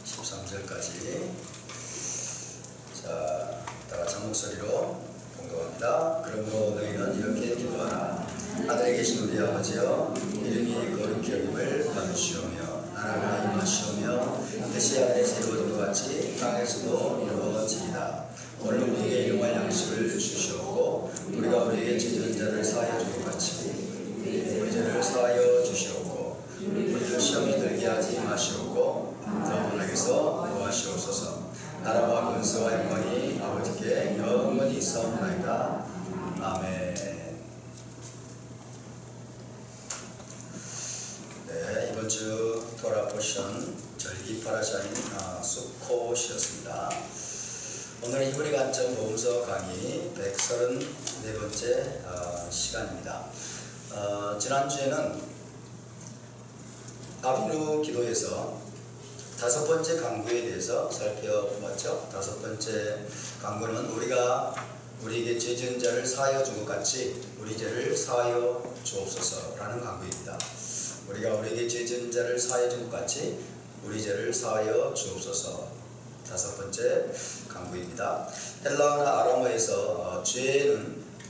13절까지. 자, 다같이 한 목소리로 공동합니다. 그러므로 너희는 이렇게 기도하라. 하늘에 계신 우리 아버지여, 이름이 거룩히 여김을 받으시오며 나라가 임하시오며 뜻이 하늘에서 이루어진 것 같이 땅에서도 이루어지이다. 오늘 우리에게 일용할 양식을 주시옵고 우리가 우리에게 죄지은 자를 사하여 준 것 같이 우리 죄를 사하여 주시옵고 우리를 시험에 들게 하지 마시옵고 너희에게서 구하시옵소서. 나라와 권세와 영광이 아버지께 영원히 있사옵나이다. 아멘. 네, 이번 주 토라 포션 절기 파라샤인 수콧이었습니다. 오늘은 히브리 관점 모음서 강의 134번째 시간입니다. 지난주에는 아비누 기도에서 5번째 강구에 대해서 살펴보았죠. 5번째 강구는 우리가 우리에게 죄 지은 자를 사하여 준 것 같이 우리 죄를 사하여 주옵소서라는 강구입니다. 우리가 우리에게 죄 지은 자를 사하여 준 것 같이 우리 죄를 사하여 주옵소서. 5번째 강구입니다. 헬라어나 아람어에서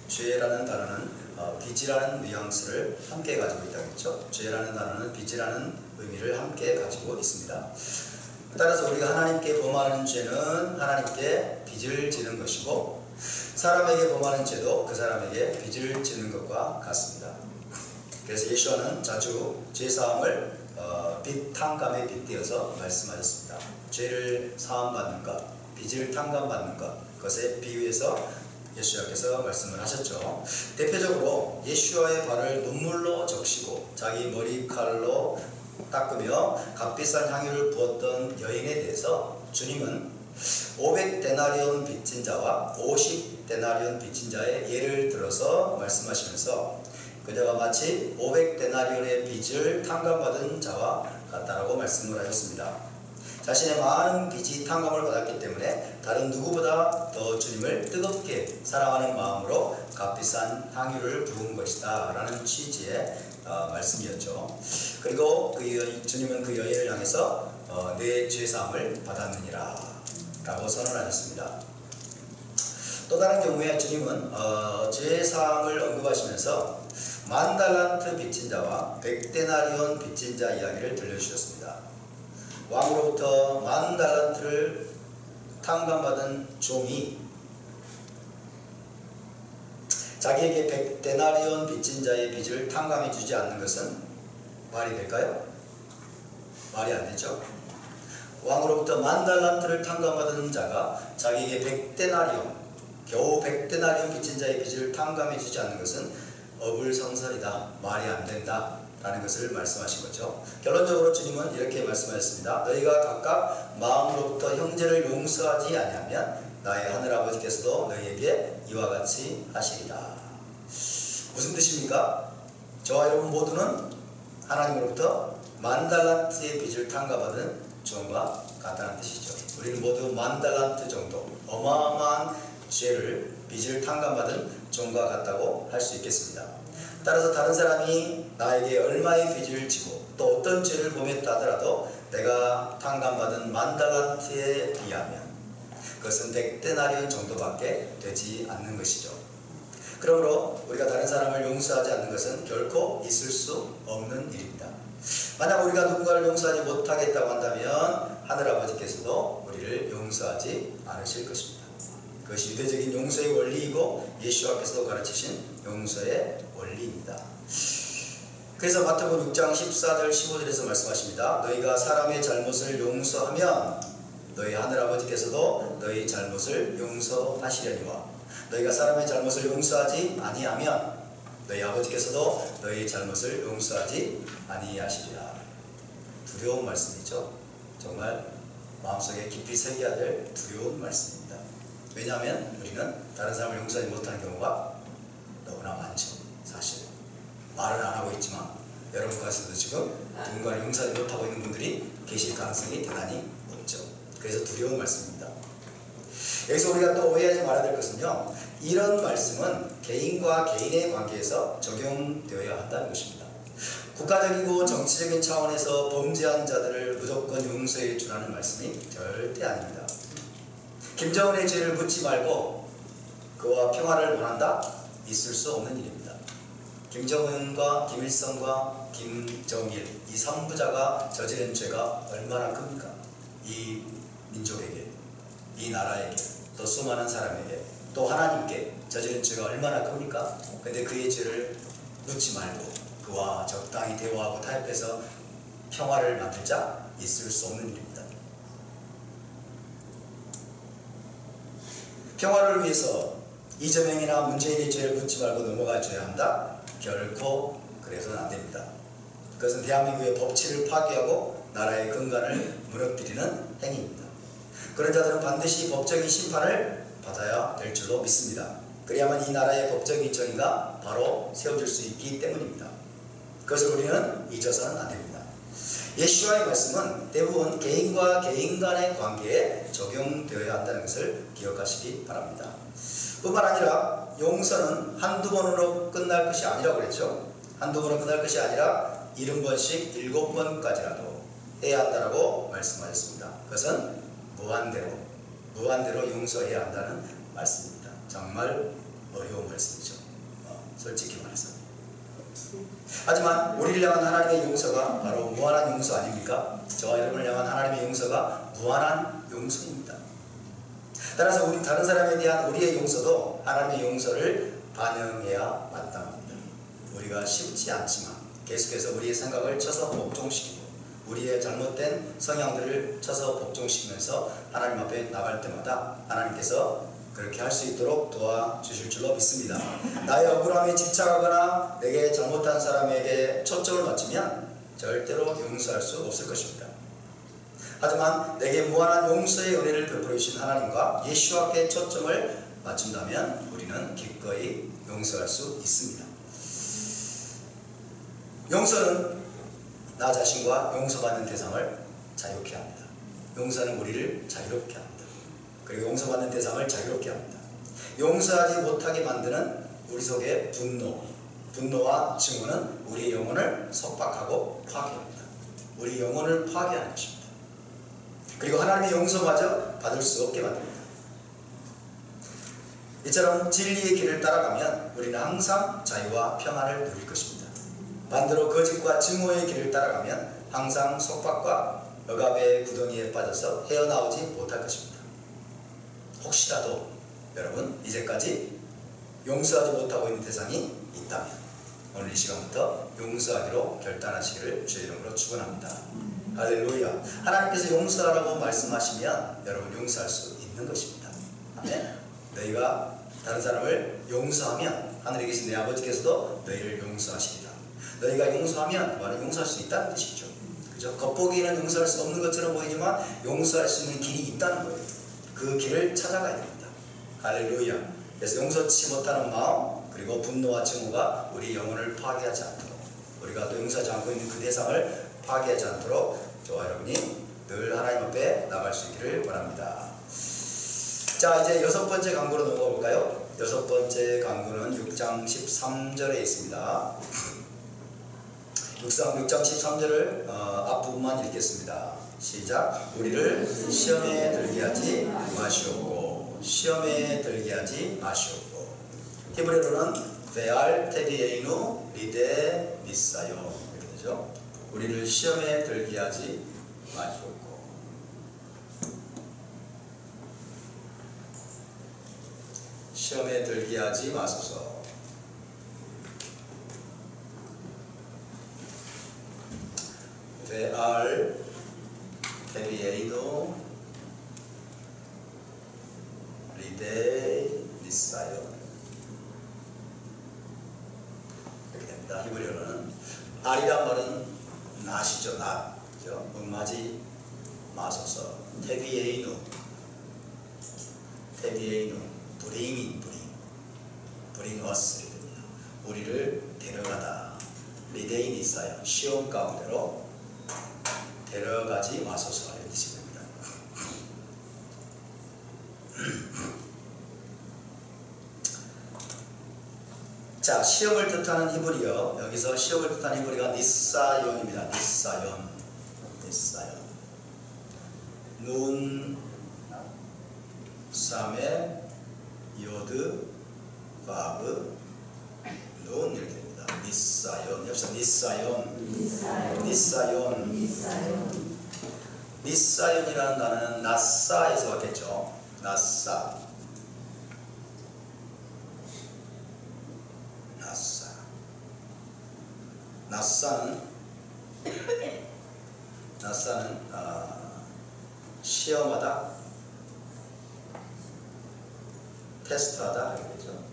죄라는 단어는 빚이라는 뉘앙스를 함께 가지고 있다고 했죠. 죄라는 단어는 빚이라는 의미를 함께 가지고 있습니다. 따라서 우리가 하나님께 범하는 죄는 하나님께 빚을 지는 것이고 사람에게 범하는 죄도 그 사람에게 빚을 지는 것과 같습니다. 그래서 예수와는 자주 죄사함을 빚 탕감에 빗대어서 말씀하셨습니다. 죄를 사함받는 것, 빚을 탕감받는 것, 그것에 비유해서 예수님께서 말씀을 하셨죠. 대표적으로 예수와의 발을 눈물로 적시고 자기 머리칼로 닦으며 값비싼 향유를 부었던 여인에 대해서 주님은 500데나리온 빚진 자와 50데나리온 빚진 자의 예를 들어서 말씀하시면서 그녀가 마치 500데나리온의 빚을 탕감받은 자와 같다라고 말씀을 하셨습니다. 자신의 많은 빚이 탕감을 받았기 때문에 다른 누구보다 더 주님을 뜨겁게 사랑하는 마음으로 값비싼 향유를 부은 것이다 라는 취지의 말씀이었죠. 그리고 주님은 그 여인을 향해서 내 죄사함을 받았느니라 라고 선언하셨습니다. 또 다른 경우에 주님은 죄사함을 언급하시면서 10,000달란트 빚진 자와 100데나리온 빚진 자 이야기를 들려주셨습니다. 왕으로부터 10,000달란트를 탕감받은 종이 자기에게 100데나리온 빚진 자의 빚을 탕감해 주지 않는 것은 말이 될까요? 말이 안 되죠. 왕으로부터 10,000달란트를 탕감받은 자가 자기에게 100데나리온, 겨우 100데나리온 빚진 자의 빚을 탕감해 주지 않는 것은 어불성설이다, 말이 안 된다 라는 것을 말씀하신 거죠. 결론적으로 주님은 이렇게 말씀하셨습니다. 너희가 각각 마음으로부터 형제를 용서하지 아니하면 나의 하늘아버지께서도 너희에게 이와 같이 하시리라. 무슨 뜻입니까? 저와 여러분 모두는 하나님으로부터 10,000달란트의 빚을 탕감받은 종과 같다는 뜻이죠. 우리는 모두 10,000달란트 정도 어마어마한 죄를 빚을 탕감받은 종과 같다고 할 수 있겠습니다. 따라서 다른 사람이 나에게 얼마의 빚을 지고 또 어떤 죄를 범했다 하더라도 내가 탕감받은 10,000달란트에 비하면 그것은 100데나리온 정도밖에 되지 않는 것이죠. 그러므로 우리가 다른 사람을 용서하지 않는 것은 결코 있을 수 없는 일입니다. 만약 우리가 누군가를 용서하지 못하겠다고 한다면 하늘아버지께서도 우리를 용서하지 않으실 것입니다. 그것이 유대적인 용서의 원리이고 예수와께서도 가르치신 용서의 원리입니다. 그래서 마태복음 6장 14절 15절에서 말씀하십니다. 너희가 사람의 잘못을 용서하면 너희 하늘아버지께서도 너희 잘못을 용서하시려니와 너희가 사람의 잘못을 용서하지 아니하면 너희 아버지께서도 너희 잘못을 용서하지 아니하시리라. 두려운 말씀이죠. 정말 마음속에 깊이 새겨야 될 두려운 말씀입니다. 왜냐하면 우리는 다른 사람을 용서하지 못하는 경우가 너무나 많죠. 사실 말은 안 하고 있지만 여러분 가운데도 지금 누군가를 용서하지 못하고 있는 분들이 계실 가능성이 대단히 높죠. 그래서 두려운 말씀입니다. 여기서 우리가 또 오해하지 말아야 될 것은요, 이런 말씀은 개인과 개인의 관계에서 적용되어야 한다는 것입니다. 국가적이고 정치적인 차원에서 범죄한 자들을 무조건 용서해 주라는 말씀이 절대 아닙니다. 김정은의 죄를 묻지 말고 그와 평화를 원한다? 있을 수 없는 일입니다. 김정은과 김일성과 김정일 이 3부자가 저지른 죄가 얼마나 큽니까? 이 민족에게, 이 나라에게, 또 수많은 사람에게, 또 하나님께 저지른 죄가 얼마나 큽니까? 근데 그의 죄를 묻지 말고 그와 적당히 대화하고 타협해서 평화를 만들자? 있을 수 없는 일입니다. 평화를 위해서 이재명이나 문재인의 죄를 묻지 말고 넘어가줘야 한다? 결코 그래서는 안 됩니다. 그것은 대한민국의 법치를 파괴하고 나라의 근간을 무너뜨리는 행위입니다. 그런 자들은 반드시 법적인 심판을 받아야 될 줄로 믿습니다. 그래야만 이 나라의 법적인 정의가 바로 세워질 수 있기 때문입니다. 그것을 우리는 잊어서는 안 됩니다. 예수와의 말씀은 대부분 개인과 개인 간의 관계에 적용되어야 한다는 것을 기억하시기 바랍니다. 뿐만 아니라 용서는 한두 번으로 끝날 것이 아니라고 그랬죠. 한두 번으로 끝날 것이 아니라 70번씩 7번까지라도 해야 한다고 말씀하셨습니다. 그것은 무한대로 용서해야 한다는 말씀입니다. 정말 어려운 말씀이죠. 솔직히 말해서. 하지만 우리를 향한 하나님의 용서가 바로 무한한 용서 아닙니까? 저와 여러분을 향한 하나님의 용서가 무한한 용서입니다. 따라서 우리 다른 사람에 대한 우리의 용서도 하나님의 용서를 반영해야 마땅합니다. 우리가 쉽지 않지만 계속해서 우리의 생각을 쳐서 복종시키고 우리의 잘못된 성향들을 쳐서 복종시키면서 하나님 앞에 나갈 때마다 하나님께서 그렇게 할 수 있도록 도와주실 줄로 믿습니다. 나의 억울함에 집착하거나 내게 잘못한 사람에게 초점을 맞추면 절대로 용서할 수 없을 것입니다. 하지만 내게 무한한 용서의 은혜를 베풀어 주신 하나님과 예수와께 초점을 맞춘다면 우리는 기꺼이 용서할 수 있습니다. 용서는 나 자신과 용서받는 대상을 자유케 합니다. 용서는 우리를 자유롭게 합니다. 그리고 용서받는 대상을 자유롭게 합니다. 용서하지 못하게 만드는 우리 속의 분노와 증오는 우리의 영혼을 속박하고 파괴합니다. 우리 영혼을 파괴하는 것입니다. 그리고 하나님의 용서마저 받을 수 없게 만듭니다. 이처럼 진리의 길을 따라가면 우리는 항상 자유와 평안을 누릴 것입니다. 반대로 거짓과 증오의 길을 따라가면 항상 속박과 억압의 구덩이에 빠져서 헤어나오지 못할 것입니다. 혹시라도 여러분 이제까지 용서하지 못하고 있는 대상이 있다면 오늘 이 시간부터 용서하기로 결단하시기를 주의 이름으로 축원합니다. 할렐루야. 하나님께서 용서하라고 말씀하시면 여러분 용서할 수 있는 것입니다. 아멘. 너희가 다른 사람을 용서하면 하늘에 계신 내 아버지께서도 너희를 용서하시리라. 너희가 용서하면 바로 용서할 수 있다는 뜻이죠. 그죠? 겉보기에는 용서할 수 없는 것처럼 보이지만 용서할 수 있는 길이 있다는 거예요. 그 길을 찾아가야 됩니다. 할렐루야. 그래서 용서치 못하는 마음 그리고 분노와 증오가 우리 영혼을 파괴하지 않도록 우리가 또 용서하지 않고 있는 그 대상을 파괴하지 않도록 저와 여러분이 늘 하나님 앞에 나갈 수 있기를 바랍니다. 자, 이제 6번째 강구로 넘어가 볼까요? 6번째 강구는 6장 13절에 있습니다. 6장 13절을 앞부분만 읽겠습니다. 시작. 우리를 시험에 들게 하지 마시옵고 시험에 들게 하지 마시옵고. 히브리어로는 베알 테비에이누 리데 미사요 이렇게 되죠. 우리를 시험에 들게 하지 마시옵고. 시험에 들게 하지 마소서. 베알 테비에이누 리데 미사요 이렇게 됩니다. 히브리어는 알이란 말은 낫이죠. 낫. 음하지 마소서. 테비에이누 bring us 이렇게 됩니다. 우리를 데려가다. 리데인 있어요. 시험 가운데로 데려가지 마소서 이런 뜻이 됩니다. 자, 시험을 뜻하는 히브리어, 여기서 시험을 뜻하는 히브리가 니사연입니다. 니사연. 눈, 삼에, 여드, 바브, 눈 이렇게 됩니다. 니사연. 여기서 니사연이라는 단어는 나사에서 왔겠죠. 나사는 시험하다, 테스트하다 이렇게죠.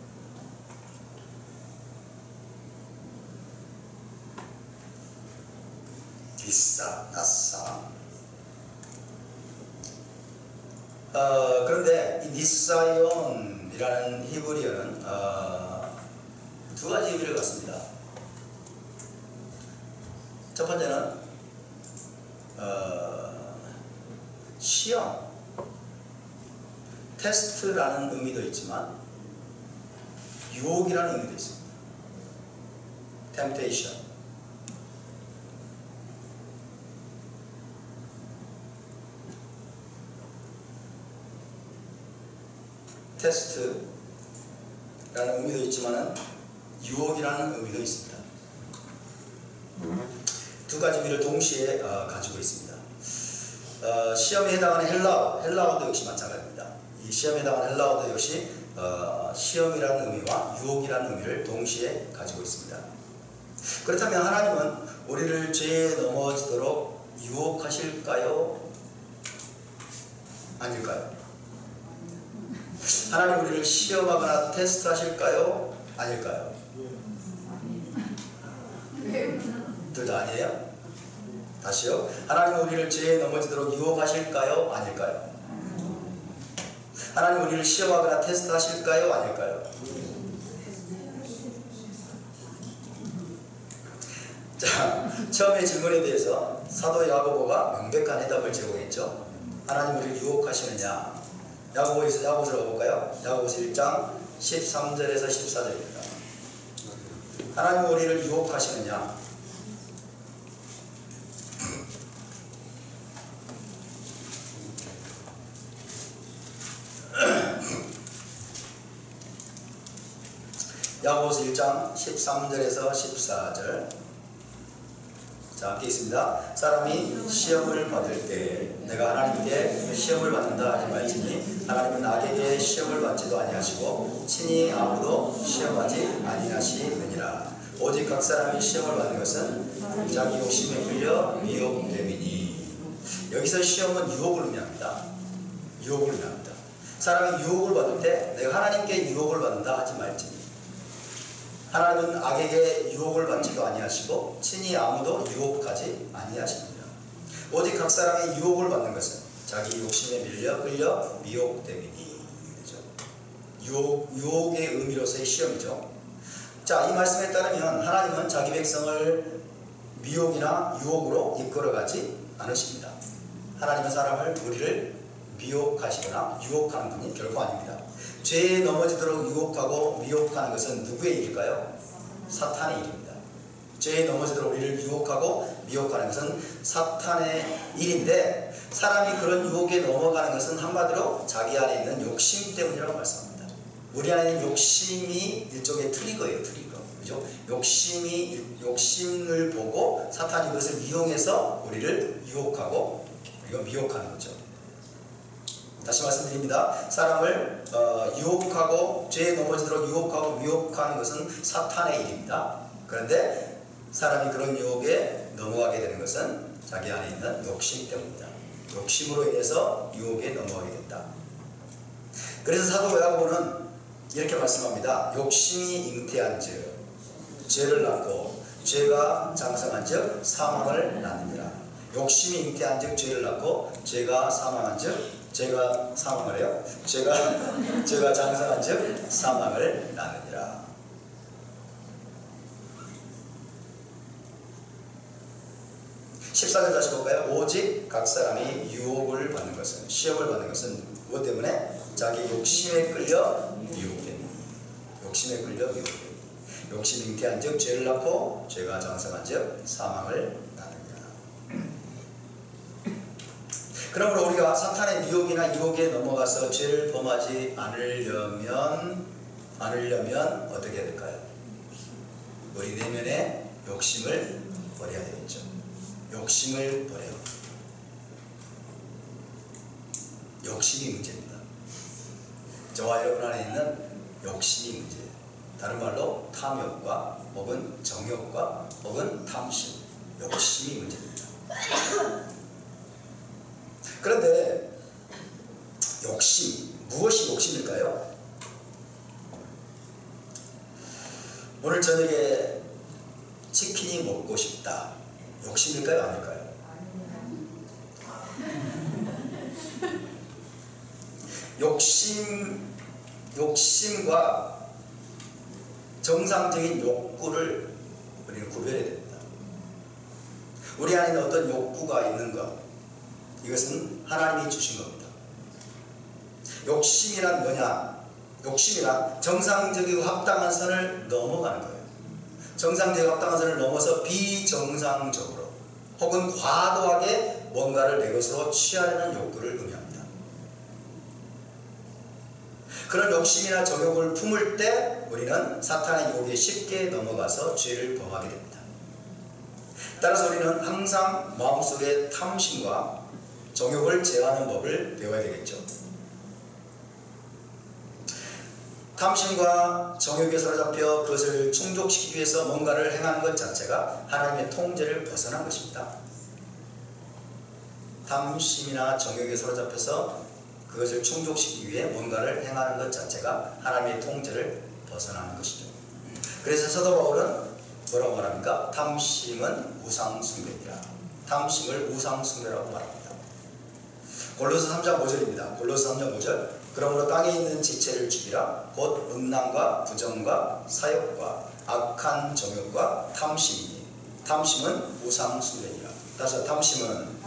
나사. 그런데 이 니사연이라는 히브리어는 두 가지 의미를 갖습니다. 첫 번째는 시험, 테스트라는 의미도 있지만 유혹이라는 의미도 있습니다. temptation. 테스트라는 의미도 있지만 유혹이라는 의미도 있습니다. 두 가지 의미를 동시에 가지고 있습니다. 시험에 해당하는 헬라어도 역시 마찬가지입니다. 이 시험에 해당하는 헬라어도 역시 시험이라는 의미와 유혹이라는 의미를 동시에 가지고 있습니다. 그렇다면 하나님은 우리를 죄에 넘어지도록 유혹하실까요? 아닐까요? 하나님 우리를 시험하거나 테스트하실까요? 아닐까요? 둘 다 아니에요? 다시요. 하나님 우리를 죄에 넘어지도록 유혹하실까요? 아닐까요? 하나님 우리를 시험하거나 테스트하실까요? 아닐까요? 자, 처음의 질문에 대해서 사도 야고보가 명백한 해답을 제공했죠. 하나님 우리를 유혹하시느냐? 야고보서로 가볼까요? 야고보서 1장 13절에서 14절입니다. 하나님 우리를 유혹하시느냐? 야고보서 1장 13절에서 14절. 자, 함께 있습니다. 사람이 시험을 받을 때 내가 하나님께 시험을 받는다 하지 말지니 하나님은 악에게 시험을 받지도 아니하시고 친히 아무도 시험하지 아니하시느니라. 오직 각 사람이 시험을 받는 것은 자기 욕심에 끌려 미혹됨이니. 여기서 시험은 유혹을 의미합니다. 유혹을 의미합니다. 사람이 유혹을 받을 때 내가 하나님께 유혹을 받는다 하지 말지니 하나님은 악에게 유혹을 받지도 아니하시고 친히 아무도 유혹하지 아니하십니다. 오직 각 사람이 유혹을 받는 것은 자기 욕심에 밀려 끌려 미혹됨이니. 유혹의 의미로서의 시험이죠. 자, 이 말씀에 따르면 하나님은 자기 백성을 미혹이나 유혹으로 이끌어가지 않으십니다. 하나님은 우리를 미혹하시거나 유혹하는 분이 결코 아닙니다. 죄에 넘어지도록 유혹하고 미혹하는 것은 누구의 일일까요? 사탄의 일입니다. 죄에 넘어지도록 우리를 유혹하고 미혹하는 것은 사탄의 일인데, 사람이 그런 유혹에 넘어가는 것은 한마디로 자기 안에 있는 욕심 때문이라고 말씀합니다. 우리 안에 있는 욕심이 일종의 트리거예요. 그죠? 욕심을 보고 사탄이 그것을 이용해서 우리를 유혹하고 우리가 미혹하는 거죠. 다시 말씀드립니다. 사람을 유혹하고 죄에 넘어지도록 유혹하고 미혹하는 것은 사탄의 일입니다. 그런데 사람이 그런 유혹에 넘어가게 되는 것은 자기 안에 있는 욕심 때문입니다. 욕심으로 인해서 유혹에 넘어가게 된다. 그래서 사도 야고보는 이렇게 말씀합니다. 욕심이 잉태한즉 죄를 낳고 죄가 장성한즉 사망을 낳느니라. 욕심이 잉태한즉 죄를 낳고 죄가 사망한즉 죄가 사망을 해요. 죄가 장성한즉 사망을 낳느니라. (14절) 다시 볼까요? 오직 각 사람이 유혹을 받는 것은, 시험을 받는 것은 무엇 때문에? 자기 욕심에 끌려 미혹되니. 욕심에 끌려 미혹되니. 욕심이 잉태한즉 죄를 낳고 죄가 장성한즉 사망을 낳느니라. 그러므로 우리가 사탄의 미혹이나 유혹에 넘어가서 죄를 범하지 않으려면 어떻게 해야 될까요? 우리 내면의 욕심을 버려야 되겠죠. 욕심을 버려요. 욕심이 문제입니다. 저와 여러분 안에 있는 욕심이 문제예요. 다른 말로 탐욕과 혹은 정욕과 혹은 탐심, 욕심이 문제입니다. 그런데 욕심, 무엇이 욕심일까요? 오늘 저녁에 치킨이 먹고 싶다. 욕심일까요? 아닐까요? 욕심과 정상적인 욕구를 우리는 구별해야 됩니다. 우리 안에는 어떤 욕구가 있는 것, 이것은 하나님이 주신 겁니다. 욕심이란 뭐냐? 욕심이란 정상적이고 합당한 선을 넘어가는 거예요. 정상적이고 합당한 선을 넘어서 비정상적으로 혹은 과도하게 뭔가를 내 것으로 취하려는 욕구를 의미합니다. 그런 욕심이나 정욕을 품을 때 우리는 사탄의 유혹에 쉽게 넘어가서 죄를 범하게 됩니다. 따라서 우리는 항상 마음속에 탐심과 정욕을 제어하는 법을 배워야 되겠죠. 탐심과 정욕에 사로잡혀 그것을 충족시키기 위해서 뭔가를 행하는 것 자체가 하나님의 통제를 벗어난 것입니다. 탐심이나 정욕에 사로잡혀서 그것을 충족시키기 위해 뭔가를 행하는 것 자체가 하나님의 통제를 벗어나는 것이죠. 그래서 사도 바울은 뭐라고 말합니까? 탐심은 우상숭배이라. 탐심을 우상숭배라고 말합니다. 골로새 3장 5절입니다. 골로새 3장 5절. 그러므로 땅에 있는 지체를 죽이라. 곧 음란과 부정과 사욕과 악한 정욕과 탐심이니 탐심은 우상숭배이라. 따라서 탐심은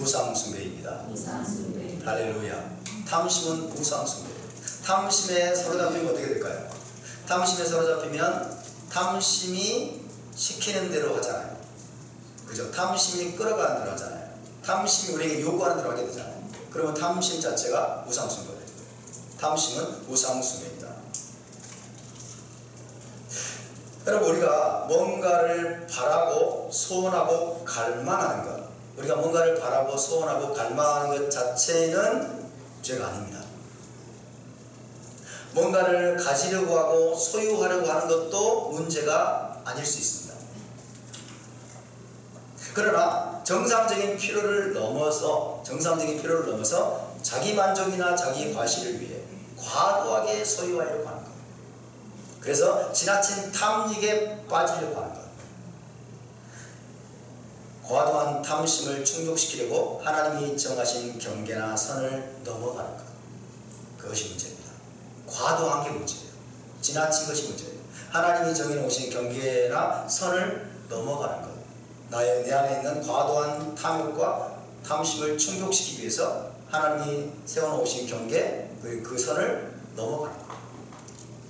우상숭배입니다. 할렐루야. 탐심은 우상숭배. 탐심에 사로잡히면 어떻게 될까요? 탐심에 사로잡히면 탐심이 시키는 대로 하잖아요. 그죠? 탐심이 끌어가는 대로 하잖아요. 탐심이 우리에게 요구하는 대로 하게 되잖아요. 그러면 탐심 자체가 우상숭배가 됩니다. 탐심은 우상숭배입니다. 여러분, 우리가 뭔가를 바라고 소원하고 갈망하는 것, 우리가 뭔가를 바라고 소원하고 갈망하는 것 자체는 죄가 아닙니다. 뭔가를 가지려고 하고 소유하려고 하는 것도 문제가 아닐 수 있습니다. 그러나 정상적인 필요를 넘어서 자기 만족이나 자기 과시를 위해 과도하게 소유하려고 하는 것, 그래서 지나친 탐닉에 빠지려고 하는 것, 과도한 탐심을 충족시키려고 하나님이 정하신 경계나 선을 넘어가는 것, 그것이 문제입니다. 과도한 게 문제예요. 지나친 것이 문제예요. 하나님이 정해놓으신 경계나 선을 넘어가는 것, 내 안에 있는 과도한 탐욕과 탐심을 충족시키기 위해서 하나님이 세워놓으신 경계, 그 선을 넘어가는 것,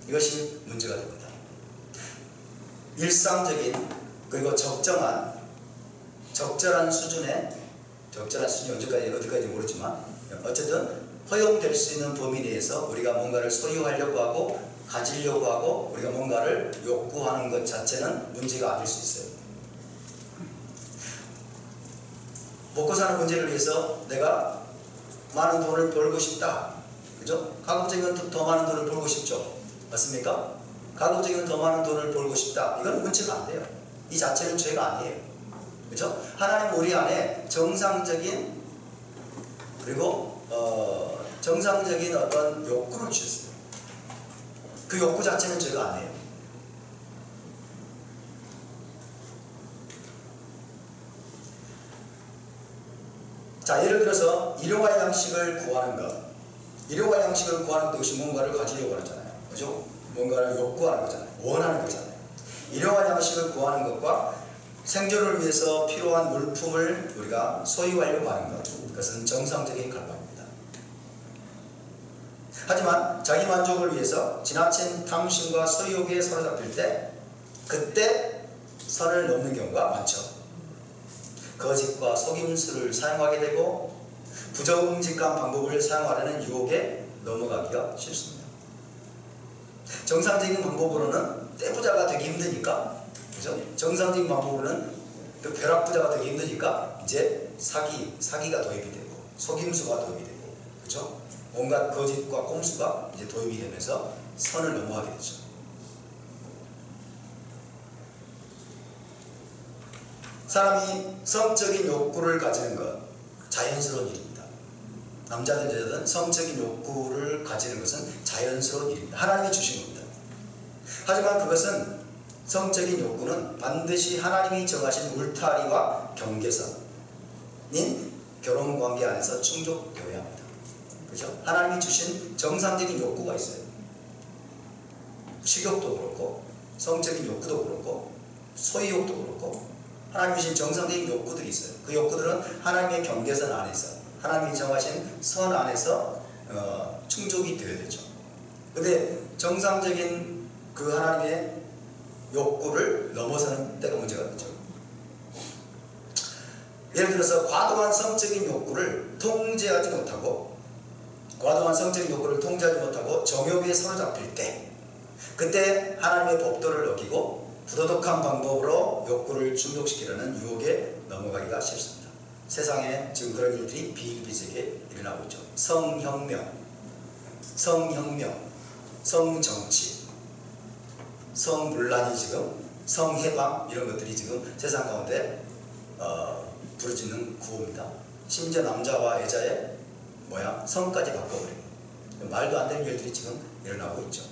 이것이 문제가 됩니다. 일상적인 그리고 적절한 수준이 어디까지 모르지만 어쨌든 허용될 수 있는 범위 내에서 우리가 뭔가를 소유하려고 하고 가지려고 하고 우리가 뭔가를 욕구하는 것 자체는 문제가 아닐 수 있어요. 먹고 사는 문제를 위해서 내가 많은 돈을 벌고 싶다. 그죠? 가급적이면 더 많은 돈을 벌고 싶죠. 맞습니까? 가급적이면 더 많은 돈을 벌고 싶다. 이건 문제가 안 돼요. 이 자체는 죄가 아니에요. 그죠? 하나님은 우리 안에 정상적인 어떤 욕구를 주셨어요. 그 욕구 자체는 죄가 아니에요. 자, 예를 들어서 일용할 양식을 구하는 것. 일용할 양식을 구하는 것이 뭔가를 가지려고 하잖아요. 그죠? 뭔가를 욕구하는 거잖아요. 원하는 거잖아요. 일용할 양식을 구하는 것과 생존을 위해서 필요한 물품을 우리가 소유하려고 하는 것, 그것은 정상적인 갈망입니다. 하지만 자기 만족을 위해서 지나친 탐심과 소유욕에 사로잡힐 때 그때 선을 넘는 경우가 많죠. 거짓과 속임수를 사용하게 되고 부정직한 방법을 사용하려는 유혹에 넘어가기가 쉽습니다. 정상적인 방법으로는 떼부자가 되기 힘드니까, 그죠? 정상적인 방법으로는 그 벼락부자가 되기 힘드니까 이제 사기가 도입이 되고 속임수가 도입이 되고, 그죠? 온갖 거짓과 꼼수가 이제 도입이 되면서 선을 넘어가게 되죠. 사람이 성적인 욕구를 가지는 것 자연스러운 일입니다. 남자든 여자든 성적인 욕구를 가지는 것은 자연스러운 일입니다. 하나님이 주신 겁니다. 하지만 그것은 성적인 욕구는 반드시 하나님이 정하신 울타리와 경계선인 결혼관계 안에서 충족되어야 합니다. 그죠? 하나님이 주신 정상적인 욕구가 있어요. 식욕도 그렇고 성적인 욕구도 그렇고 소유욕도 그렇고 하나님이 주신 정상적인 욕구들이 있어요. 그 욕구들은 하나님의 경계선 안에서 하나님이 정하신 선 안에서 충족이 되어야 되죠. 근데 정상적인 그 하나님의 욕구를 넘어서는 때가 문제가 되죠. 예를 들어서 과도한 성적인 욕구를 통제하지 못하고 정욕에 사로잡힐 때 그때 하나님의 법도를 어기고 부도덕한 방법으로 욕구를 충족시키려는 유혹에 넘어가기가 쉽습니다. 세상에 지금 그런 일들이 비일비재하게 일어나고 있죠. 성혁명, 성정치, 성문란이 지금 성해방 이런 것들이 지금 세상 가운데 부르짖는 구호입니다. 심지어 남자와 여자의 성까지 바꿔버리고 말도 안 되는 일들이 지금 일어나고 있죠.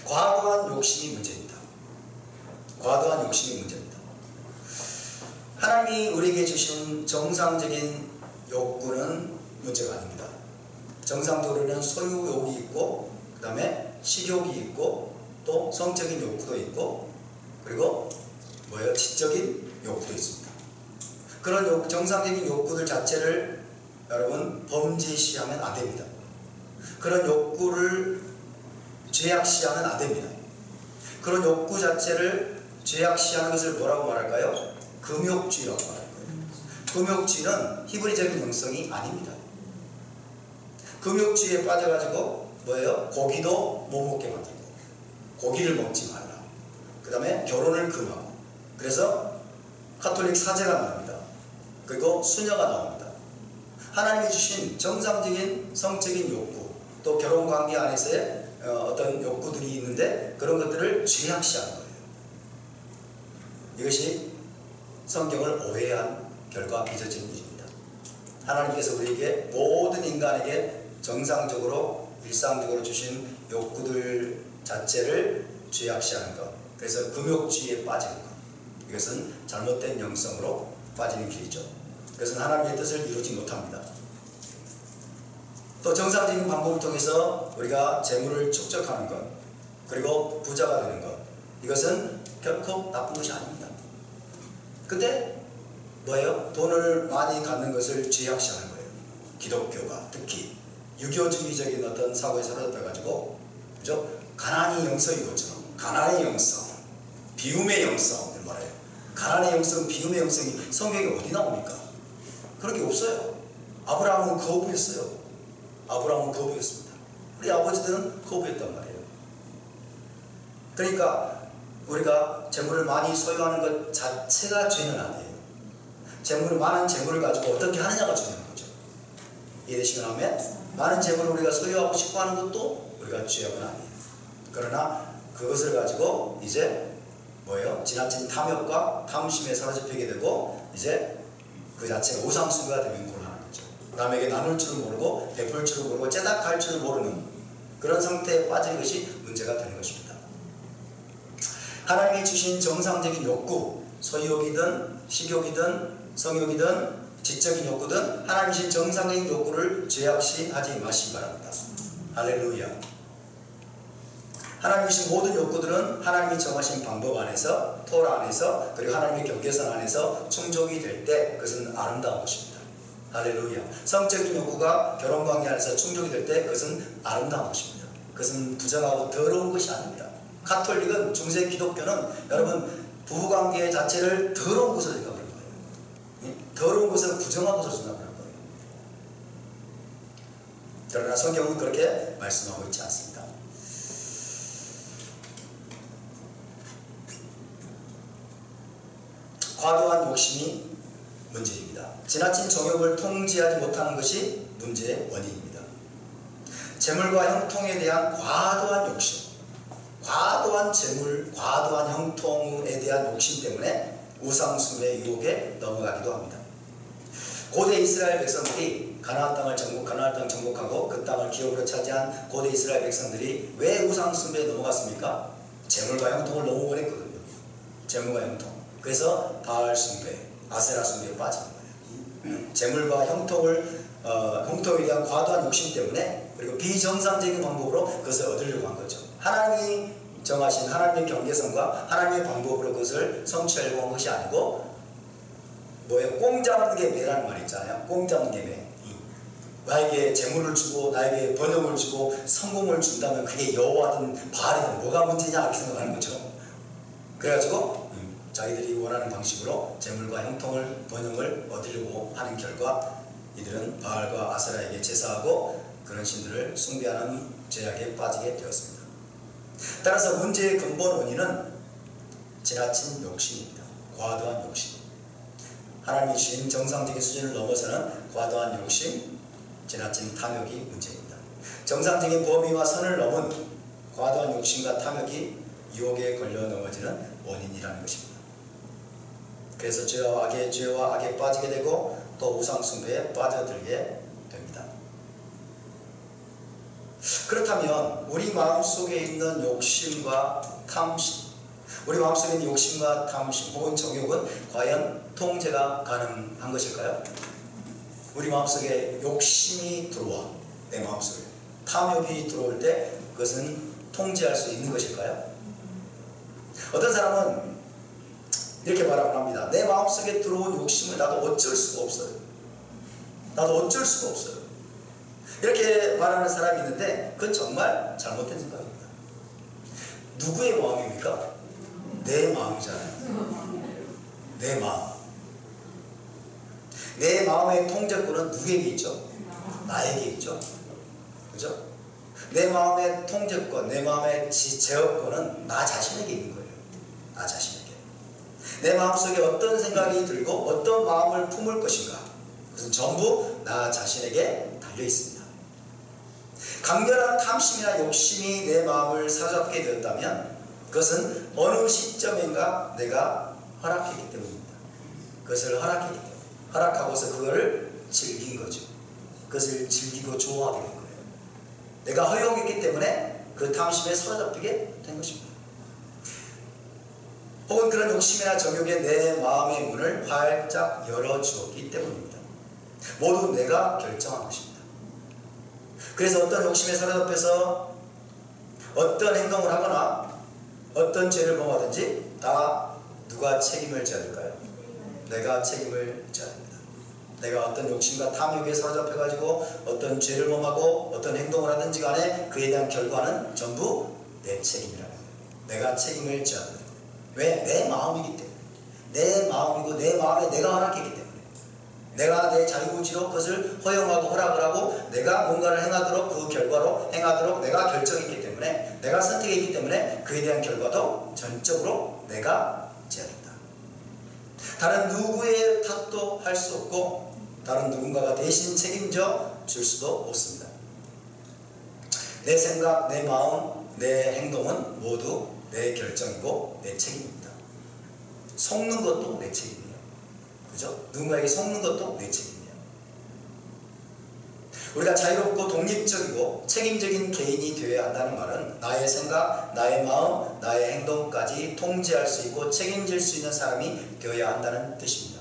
과도한 욕심이 문제입니다. 하나님이 우리에게 주신 정상적인 욕구는 문제가 아닙니다. 정상적으로는 소유욕이 있고 그 다음에 식욕이 있고 또 성적인 욕구도 있고 그리고 지적인 욕구도 있습니다. 그런 정상적인 욕구들 자체를 여러분 범죄시하면 안 됩니다. 그런 욕구를 죄악시하면 안 됩니다. 그런 욕구 자체를 죄악시하는 것을 뭐라고 말할까요? 금욕주의라고 말할 거예요. 금욕주의는 히브리적인 영성이 아닙니다. 금욕주의에 빠져가지고 고기도 못 먹게 만들고 고기를 먹지 말라. 그 다음에 결혼을 금하고 그래서 카톨릭 사제가 나옵니다. 그리고 수녀가 나옵니다. 하나님이 주신 정상적인 성적인 욕구 또 결혼관계 안에서의 어떤 욕구들이 있는데 그런 것들을 죄악시하는 거예요. 이것이 성경을 오해한 결과 빚어진 일입니다. 하나님께서 우리에게 모든 인간에게 정상적으로 일상적으로 주신 욕구들 자체를 죄악시하는 것, 그래서 금욕주의에 빠지는 것, 이것은 잘못된 영성으로 빠지는 길이죠. 그래서 하나님의 뜻을 이루지 못합니다. 또 정상적인 방법을 통해서 우리가 재물을 축적하는 것, 그리고 부자가 되는 것, 이것은 결코 나쁜 것이 아닙니다. 근데 돈을 많이 갖는 것을 죄악시하는 거예요. 기독교가 특히 유교주의적인 어떤 사고에 사로잡혀가지고, 그죠? 가난이 영성인 것처럼 가난의 영성, 비움의 영성 말해요. 가난의 영성, 비움의 영성이 성경에 어디 나옵니까? 그런 게 없어요. 아브라함은 거부했어요. 우리 아버지들은 거부했단 말이에요. 그러니까 우리가 재물을 많이 소유하는 것 자체가 죄는 아니에요. 많은 재물을 가지고 어떻게 하느냐가 중요한 거죠. 이해되시면 하면 많은 재물을 우리가 소유하고 싶어 하는 것도 우리가 죄악은 아니에요. 그러나 그것을 가지고 이제 지나친 탐욕과 탐심에 사로잡히게 되고 이제 그 자체가 우상숭배가 되면 곤란한 거죠. 남에게 나눌 줄을 모르고 베풀 줄을 모르고 째닥할 줄을 모르는 그런 상태에 빠진 것이 문제가 되는 것입니다. 하나님이 주신 정상적인 욕구, 소유욕이든 식욕이든 성욕이든 지적인 욕구든 하나님이 주신 정상적인 욕구를 죄악시하지 마시기 바랍니다. 할렐루야. 하나님이 주신 모든 욕구들은 하나님이 정하신 방법 안에서, 토라 안에서, 그리고 하나님의 경계선 안에서 충족이 될 때 그것은 아름다운 것입니다. 할렐루야. 성적인 요구가 결혼관계 안에서 충족이 될 때 그것은 아름다운 것입니다. 그것은 부정하고 더러운 것이 아닙니다. 가톨릭은, 중세 기독교는 여러분 부부관계 자체를 더러운 것으로 생각하는 거예요. 더러운 것을 부정한 것으로 생각하는 거예요. 그러나 성경은 그렇게 말씀하고 있지 않습니다. 과도한 욕심이 문제입니다. 지나친 정욕을 통제하지 못하는 것이 문제의 원인입니다. 재물과 형통에 대한 과도한 욕심, 과도한 재물, 과도한 형통에 대한 욕심 때문에 우상숭배의 유혹에 넘어가기도 합니다. 고대 이스라엘 백성들이 가나안 땅 정복하고 그 땅을 기업으로 차지한 고대 이스라엘 백성들이 왜 우상숭배에 넘어갔습니까? 재물과 형통을 너무 원했거든요. 재물과 형통. 그래서 바알 숭배, 아세라 숭배에 빠진 거예요. 재물과 형통에 대한 과도한 욕심 때문에, 그리고 비정상적인 방법으로 그것을 얻으려고 한 거죠. 하나님이 정하신 하나님의 경계선과 하나님의 방법으로 그것을 성취하려고 한 것이 아니고, 뭐예요? 꽁 잡는 게 매라는 말 있잖아요. 꽁 잡는 게 매. 나에게 재물을 주고 나에게 번영을 주고 성공을 준다면 그게 여호와든 바알이든 뭐가 문제냐 이렇게 생각하는 거죠. 그래가지고 자기들이 원하는 방식으로 재물과 형통을, 번영을 얻으려고 하는 결과 이들은 바알과 아세라에게 제사하고 그런 신들을 숭배하는 죄악에 빠지게 되었습니다. 따라서 문제의 근본 원인은 지나친 욕심입니다. 과도한 욕심. 하나님이 주신 정상적인 수준을 넘어서는 과도한 욕심, 지나친 탐욕이 문제입니다. 정상적인 범위와 선을 넘은 과도한 욕심과 탐욕이 유혹에 걸려 넘어지는 원인이라는 것입니다. 그래서 죄와 악에 빠지게 되고 또 우상숭배에 빠져들게 됩니다. 그렇다면 우리 마음속에 있는 욕심과 탐심, 우리 마음속에 있는 욕심과 탐심 혹은 정욕은 과연 통제가 가능한 것일까요? 우리 마음속에 욕심이 들어와, 내 마음속에 탐욕이 들어올 때 그것은 통제할 수 있는 것일까요? 어떤 사람은 이렇게 말하곤 합니다. 내 마음속에 들어온 욕심을 나도 어쩔 수가 없어요. 나도 어쩔 수가 없어요. 이렇게 말하는 사람이 있는데 그건 정말 잘못된 생각입니다. 누구의 마음입니까? 내 마음이잖아요. 내 마음. 내 마음의 통제권은 누구에게 있죠? 나에게 있죠. 그죠? 내 마음의 통제권, 내 마음의 제어권은 나 자신에게 있는 거예요. 나 자신에게. 내 마음속에 어떤 생각이 들고 어떤 마음을 품을 것인가, 그것은 전부 나 자신에게 달려 있습니다. 강렬한 탐심이나 욕심이 내 마음을 사로잡게 되었다면 그것은 어느 시점인가 내가 허락했기 때문입니다. 그것을 허락했기 때문에, 허락하고서 그거를 즐긴 거죠. 그것을 즐기고 좋아하게 된 거예요. 내가 허용했기 때문에 그 탐심에 사로잡히게 된 것입니다. 혹은 그런 욕심이나 정욕에 내 마음의 문을 활짝 열어주었기 때문입니다. 모두 내가 결정한 것입니다. 그래서 어떤 욕심에 사로잡혀서 어떤 행동을 하거나 어떤 죄를 범하든지 다 누가 책임을 져야 될까요? 내가 책임을 져야 됩니다. 내가 어떤 욕심과 탐욕에 사로잡혀가지고 어떤 죄를 범하고 어떤 행동을 하든지 간에 그에 대한 결과는 전부 내 책임이라는 거예요. 내가 책임을 져야 됩니다. 왜? 내 마음이기 때문에. 내 마음이고 내 마음에 내가 허락했기 때문에. 내가 내 자유의지로 그것을 허용하고 허락을 하고 내가 뭔가를 행하도록, 그 결과로 행하도록 내가 결정했기 때문에, 내가 선택했기 때문에 그에 대한 결과도 전적으로 내가 져야 된다. 다른 누구의 탓도 할 수 없고 다른 누군가가 대신 책임져 줄 수도 없습니다. 내 생각, 내 마음, 내 행동은 모두 내 결정이고 내 책임입니다. 속는 것도 내 책임이에요. 그죠? 누군가에게 속는 것도 내 책임이에요. 우리가 자유롭고 독립적이고 책임적인 개인이 되어야 한다는 말은 나의 생각, 나의 마음, 나의 행동까지 통제할 수 있고 책임질 수 있는 사람이 되어야 한다는 뜻입니다.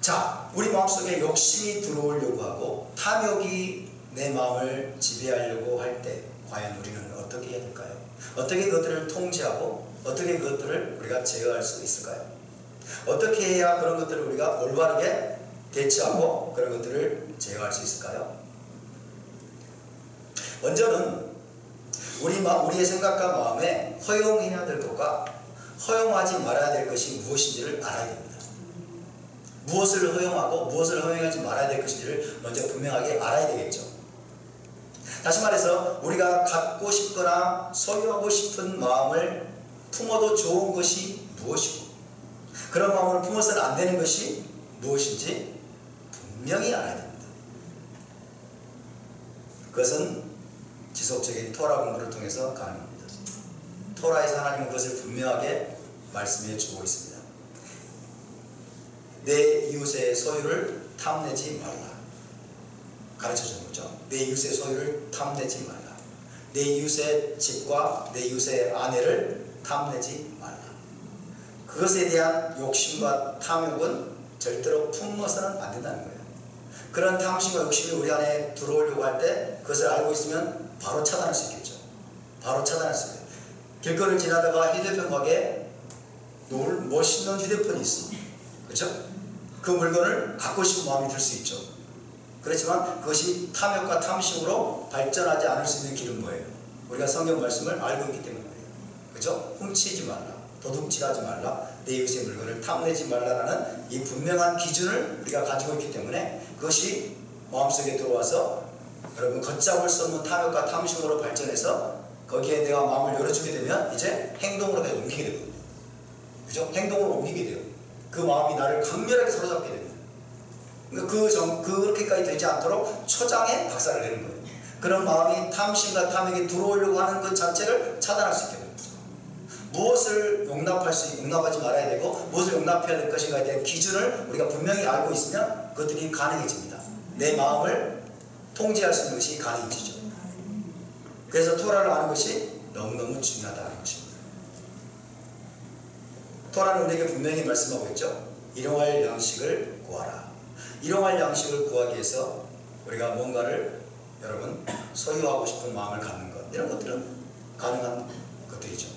자, 우리 마음속에 욕심이 들어오려고 하고 탐욕이 내 마음을 지배하려고 할 때 과연 우리는 어떻게 해야 될까요? 어떻게 그것들을 통제하고 어떻게 그것들을 우리가 제어할 수 있을까요? 어떻게 해야 그런 것들을 우리가 올바르게 대처하고 그런 것들을 제어할 수 있을까요? 먼저는 우리의 생각과 마음에 허용해야 될 것과 허용하지 말아야 될 것이 무엇인지를 알아야 됩니다. 무엇을 허용하고 무엇을 허용하지 말아야 될 것인지를 먼저 분명하게 알아야 되겠죠. 다시 말해서 우리가 갖고 싶거나 소유하고 싶은 마음을 품어도 좋은 것이 무엇이고 그런 마음을 품어서는 안 되는 것이 무엇인지 분명히 알아야 됩니다. 그것은 지속적인 토라 공부를 통해서 가능합니다. 토라에서 하나님은 그것을 분명하게 말씀해 주고 있습니다. 내 이웃의 소유를 탐내지 말라. 가르쳐 주는 거죠. 내 이웃의 소유를 탐내지 말라. 내 이웃의 집과 내 이웃의 아내를 탐내지 말라. 그것에 대한 욕심과 탐욕은 절대로 품어서는 안 된다는 거예요. 그런 탐심과 욕심이 우리 안에 들어오려고 할 때 그것을 알고 있으면 바로 차단할 수 있겠죠. 바로 차단할 수 있어요. 길거리를 지나다가 휴대폰 가게에 멋있는 휴대폰이 있어. 그렇죠? 그 물건을 갖고 싶은 마음이 들 수 있죠. 그렇지만 그것이 탐욕과 탐심으로 발전하지 않을 수 있는 길은 뭐예요? 우리가 성경 말씀을 알고 있기 때문이에요. 그렇죠? 훔치지 말라, 도둑질하지 말라, 내 이웃의 물건을 탐내지 말라라는 이 분명한 기준을 우리가 가지고 있기 때문에 그것이 마음속에 들어와서 여러분 걷잡을 수 없는 탐욕과 탐심으로 발전해서 거기에 내가 마음을 열어주게 되면 이제 행동으로 계속 옮기게 되거든요. 그죠? 행동으로 옮기게 돼요. 그 마음이 나를 강렬하게 사로잡게 됩니다. 그러니까 그렇게까지 되지 않도록 초장에 박살을 내는 거예요. 그런 마음이 탐심과 탐욕이 들어오려고 하는 것 자체를 차단할 수 있게 됩니다. 무엇을 용납하지 말아야 되고 무엇을 용납해야 될 것인가에 대한 기준을 우리가 분명히 알고 있으면 그것들이 가능해집니다. 내 마음을 통제할 수 있는 것이 가능해지죠. 그래서 토라를 아는 것이 너무너무 중요하다는 것입니다. 토라는 우리에게 분명히 말씀하고 있죠. 일용할 양식을 구하라. 일용할 양식을 구하기 위해서 우리가 뭔가를 여러분 소유하고 싶은 마음을 갖는 것 이런 것들은 가능한 것들이죠.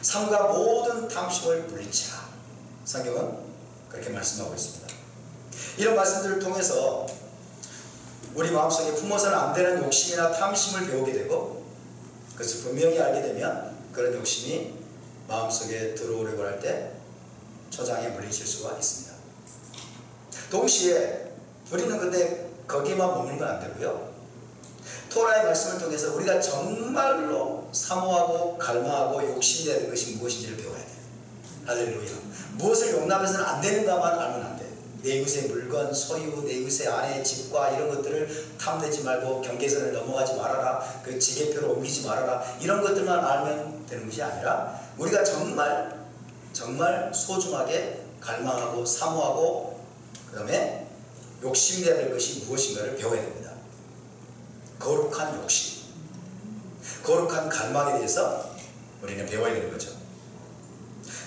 삶과 모든 탐심을 물리치라. 성경은 그렇게 말씀하고 있습니다. 이런 말씀들을 통해서 우리 마음속에 품어서는 안 되는 욕심이나 탐심을 배우게 되고 그것을 분명히 알게 되면 그런 욕심이 마음속에 들어오려고 할 때 초장에 물리칠 수가 있습니다. 동시에 우리는 근데 거기만 머물면 안 되고요. 토라의 말씀을 통해서 우리가 정말로 사모하고 갈망하고 욕심이 되는 것이 무엇인지를 배워야 돼요. 할렐루야. 무엇을 용납해서는 안 되는가만 알면 안 돼요. 내 이웃의 물건, 소유, 내 이웃의 아내의 집과 이런 것들을 탐내지 말고 경계선을 넘어가지 말아라. 그 지게표를 옮기지 말아라. 이런 것들만 알면 되는 것이 아니라 우리가 정말 소중하게 갈망하고 사모하고 그 다음에 욕심내야 될 것이 무엇인가를 배워야 됩니다. 거룩한 욕심, 거룩한 갈망에 대해서 우리는 배워야 되는 거죠.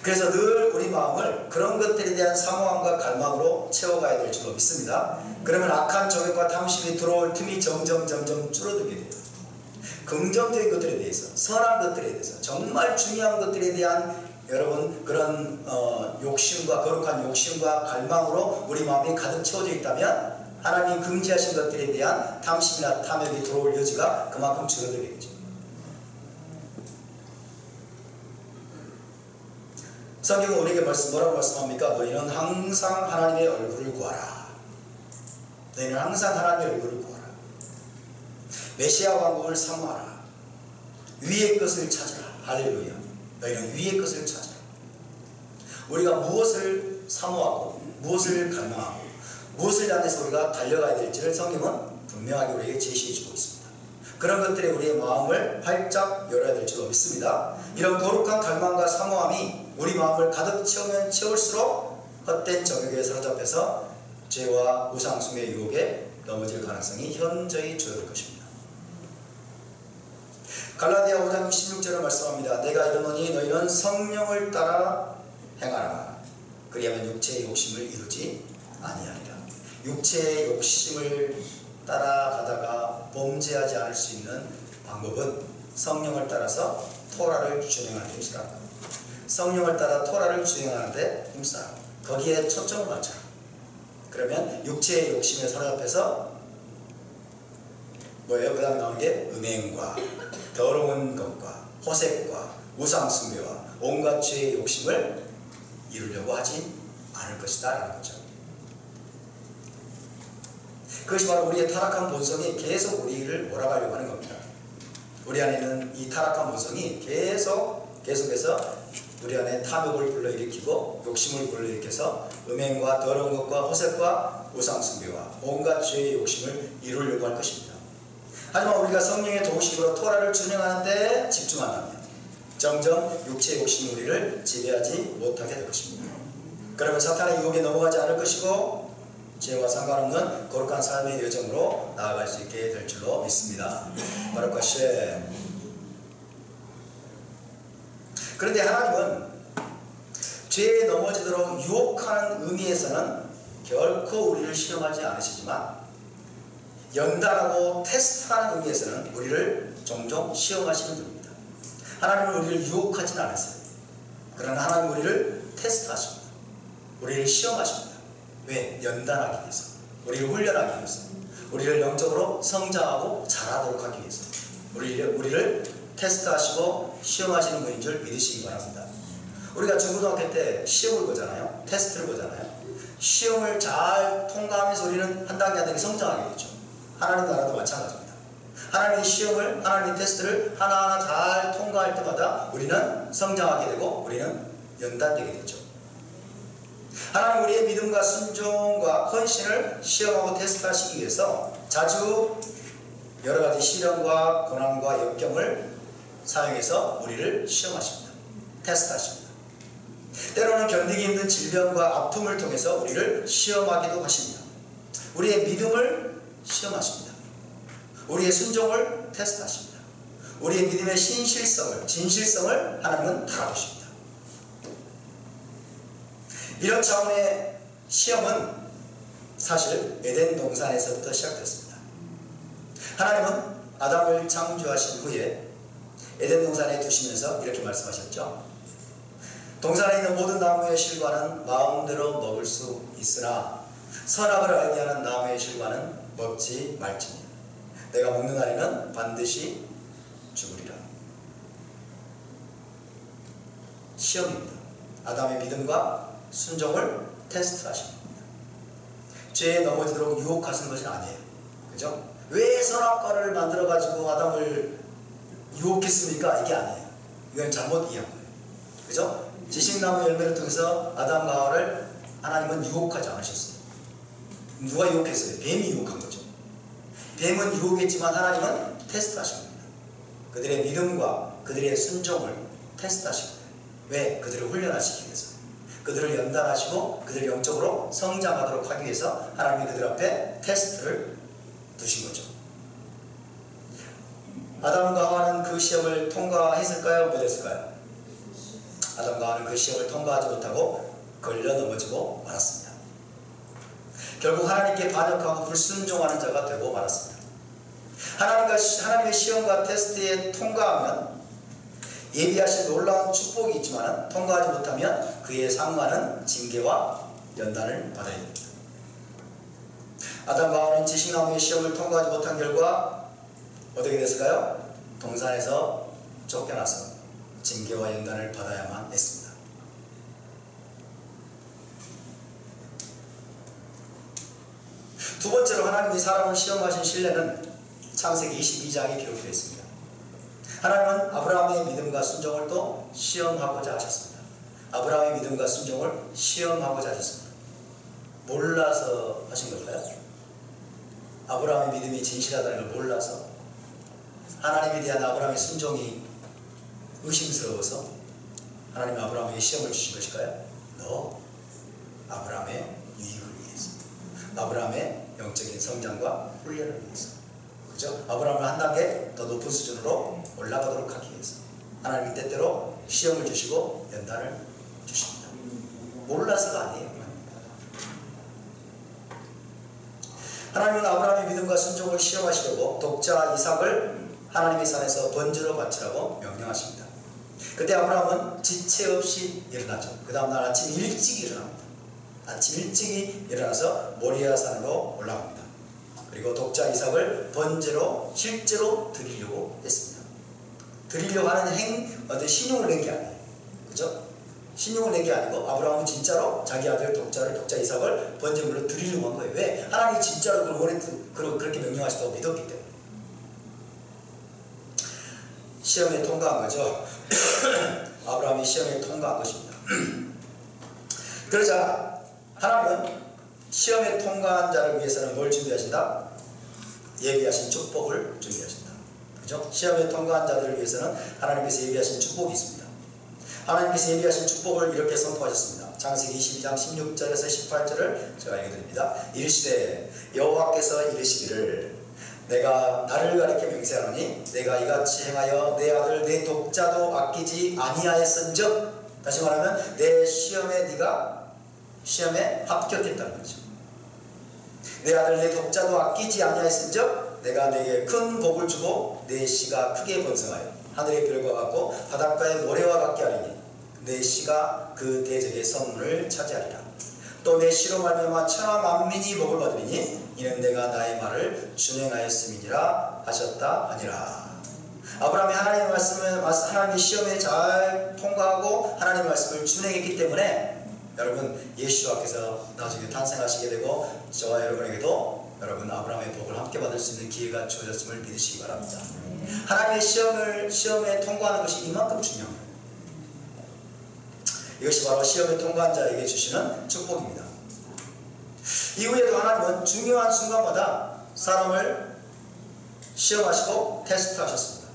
그래서 늘 우리 마음을 그런 것들에 대한 사모함과 갈망으로 채워가야 될 줄로 믿습니다. 그러면 악한 정욕과 탐심이 들어올 틈이 점점 줄어들게 돼요. 긍정적인 것들에 대해서, 선한 것들에 대해서, 정말 중요한 것들에 대한 여러분 그런 욕심과 거룩한 욕심과 갈망으로 우리 마음이 가득 채워져 있다면 하나님 금지하신 것들에 대한 탐심이나 탐욕이 들어올 여지가 그만큼 줄어들겠죠. 성경은 우리에게 뭐라고 말씀합니까? 너희는 항상 하나님의 얼굴을 구하라. 너희는 항상 하나님의 얼굴을 구하라. 메시아 왕국을 사모하라. 위의 것을 찾으라. 할렐루야. 너희는 위의 것을 찾으라. 우리가 무엇을 사모하고 무엇을 갈망하고 무엇을 향해서 우리가 달려가야 될지를 성경은 분명하게 우리에게 제시해 주고 있습니다. 그런 것들에 우리의 마음을 활짝 열어야 될 줄로 믿습니다. 이런 거룩한 갈망과 사모함이 우리 마음을 가득 채우면 채울수록 헛된 정욕에 사로잡혀서 죄와 우상숭의 유혹에 넘어질 가능성이 현저히 줄어들 것입니다. 갈라디아 5장 16절을 말씀합니다. 내가 이르노니 너희는 성령을 따라 행하라. 그리하면 육체의 욕심을 이루지 아니하리라. 육체의 욕심을 따라가다가 범죄하지 않을 수 있는 방법은 성령을 따라서 토라를 준행하는 데 힘쓰라. 성령을 따라 토라를 준행하는 데 힘쓰라. 거기에 초점을 맞춰라. 그러면 육체의 욕심에 사로잡혀서 뭐예요? 그 다음에 나오는 게 음행과 더러운 것과 호색과 우상숭배와 온갖 죄의 욕심을 이루려고 하지 않을 것이다 라는 거죠. 그것이 바로 우리의 타락한 본성이 계속 우리를 몰아가려고 하는 겁니다. 우리 안에 있는 이 타락한 본성이 계속해서 우리 안에 탐욕을 불러일으키고 욕심을 불러일으켜서 음행과 더러운 것과 호색과 우상숭배와 온갖 죄의 욕심을 이루려고 할 것입니다. 하지만 우리가 성령의 도우심으로 토라를 준행하는 데 집중한다면 점점 육체의 욕심이 우리를 지배하지 못하게 될 것입니다. 그러면 사탄의 유혹에 넘어가지 않을 것이고 죄와 상관없는 거룩한 삶의 여정으로 나아갈 수 있게 될 줄로 믿습니다. 바로 것이. 그런데 하나님은 죄에 넘어지도록 유혹하는 의미에서는 결코 우리를 시험하지 않으시지만 연단하고 테스트하는 의미에서는 우리를 종종 시험하시는 분입니다. 하나님은 우리를 유혹하지는 않으세요. 그러나 하나님은 우리를 테스트하십니다. 우리를 시험하십니다. 왜? 연단하기 위해서, 우리를 훈련하기 위해서, 우리를 영적으로 성장하고 자라도록 하기 위해서 우리를 테스트하시고 시험하시는 분인 줄 믿으시기 바랍니다. 우리가 중고등학교 때 시험을 보잖아요. 테스트를 보잖아요. 시험을 잘 통과하면서 우리는 한 단계 한 단계 성장하게 되죠. 하나님 나라도 마찬가지입니다. 하나님의 시험을, 하나님의 테스트를 하나하나 잘 통과할 때마다 우리는 성장하게 되고 우리는 연단되게 되죠. 하나님 우리의 믿음과 순종과 헌신을 시험하고 테스트하시기 위해서 자주 여러가지 시련과 고난과 역경을 사용해서 우리를 시험하십니다. 테스트하십니다. 때로는 견디기 힘든 질병과 아픔을 통해서 우리를 시험하기도 하십니다. 우리의 믿음을 시험하십니다. 우리의 순종을 테스트하십니다. 우리의 믿음의 진실성을 하나님은 달아보십니다. 이런 차원의 시험은 사실 에덴 동산에서부터 시작됐습니다. 하나님은 아담을 창조하신 후에 에덴 동산에 두시면서 이렇게 말씀하셨죠. 동산에 있는 모든 나무의 실과는 마음대로 먹을 수 있으나 선악을 알게 하는 나무의 실과는 먹지 말지니 내가 먹는 날에는 반드시 죽으리라. 시험입니다. 아담의 믿음과 순종을 테스트하십니다. 죄에 넘어지도록 유혹하신 것이 아니에요. 그죠? 왜 선악과를 만들어가지고 아담을 유혹했습니까? 이게 아니에요. 이건 잘못 이해한 거예요. 그죠? 지식나무 열매를 통해서 아담과 하와를 하나님은 유혹하지 않으셨어요. 누가 유혹했어요? 뱀이 유혹한 거죠. 뱀은 유혹했지만 하나님은 테스트하신 겁니다. 그들의 믿음과 그들의 순종을 테스트하신 거예요. 왜? 그들을 훈련하시기 위해서. 그들을 연단하시고 그들을 영적으로 성장하도록 하기 위해서 하나님이 그들 앞에 테스트를 두신 거죠. 아담과 하와는 그 시험을 통과했을까요? 못했을까요? 아담과 하와는 그 시험을 통과하지 못하고 걸려 넘어지고 말았습니다. 결국 하나님께 반역하고 불순종하는 자가 되고 말았습니다. 하나님의 시험과 테스트에 통과하면 예비하신 놀라운 축복이 있지만 통과하지 못하면 그에 상응하는 징계와 연단을 받아야 됩니다. 아담과 하와는 지식나무의 시험을 통과하지 못한 결과 어떻게 됐을까요? 동산에서 쫓겨나서 징계와 연단을 받아야만 했습니다. 두 번째로 하나님이 사람을 시험하신 신뢰는 창세기 22장에 기록되어 있습니다. 하나님은 아브라함의 믿음과 순종을 또 시험하고자 하셨습니다. 아브라함의 믿음과 순종을 시험하고자 하셨습니다. 몰라서 하신 걸까요? 아브라함의 믿음이 진실하다는 걸 몰라서, 하나님에 대한 아브라함의 순종이 의심스러워서 하나님 아브라함에게 시험을 주신 것일까요? 너 아브라함의 유익을 위해서, 아브라함의 영적인 성장과 훈련을 위해서, 그죠? 아브라함을 한 단계 더 높은 수준으로 올라가도록 하기 위해서 하나님이 때때로 시험을 주시고 연단을 주십니다. 몰라서가 아니에요. 하나님은 아브라함의 믿음과 순종을 시험하시려고 독자 이삭을 하나님의 산에서 번제로 바치라고 명령하십니다. 그때 아브라함은 지체 없이 일어나죠. 그 다음날 아침 일찍 일어납니다. 아침 일찍이 일어나서 모리아 산으로 올라갑니다. 그리고 독자 이삭을 번제로 실제로 드리려고 했습니다. 드리려고 하는 어떤 신용을 낸 게 아니에요. 그죠? 신용을 낸 게 아니고 아브라함은 진짜로 자기 아들 독자 이삭을 번제물로 드리려고 한 거예요. 왜? 하나님이 진짜로 그렇게 명령하시다고 믿었기 때문에. 시험에 통과한 거죠. 아브라함이 시험에 통과한 것입니다. 그러자 하나님은 시험에 통과한 자를 위해서는 뭘 준비하신다? 예비하신 축복을 준비하신다. 그죠? 시험에 통과한 자들을 위해서는 하나님께서 예비하신 축복이 있습니다. 하나님께서 예비하신 축복을 이렇게 선포하셨습니다. 창세기 22장 16절에서 18절을 제가 읽어드립니다. 이르시되 여호와께서 이르시기를 내가 나를 가리켜 맹세하노니 내가 이같이 행하여 내 아들 내 독자도 아끼지 아니하였은즉, 다시 말하면 내 시험에 네가 시험에 합격했다는 거죠. 내 아들 내 독자도 아끼지 아니하였은즉 내가 네게 큰 복을 주고 내 씨가 크게 번성하여 하늘의 별과 같고 바닷가의 모래와 같게 하리니 내 씨가 그 대적의 성문을 차지하리라. 또 내 씨로 말미암아 천하 만민이 복을 받으리니 이는 내가 나의 말을 준행하였음이니라 하셨다 하니라. 아브라함이 하나님의 말씀을 하나님의 시험에 잘 통과하고 하나님의 말씀을 준행했기 때문에 여러분 예수와께서 나중에 탄생하시게 되고 저와 여러분에게도 여러분 아브라함의 복을 함께 받을 수 있는 기회가 주어졌음을 믿으시기 바랍니다. 하나님의 시험에 통과하는 것이 이만큼 중요합니다. 이것이 바로 시험에 통과한 자에게 주시는 축복입니다. 이후에도 하나님은 중요한 순간마다 사람을 시험하시고 테스트하셨습니다.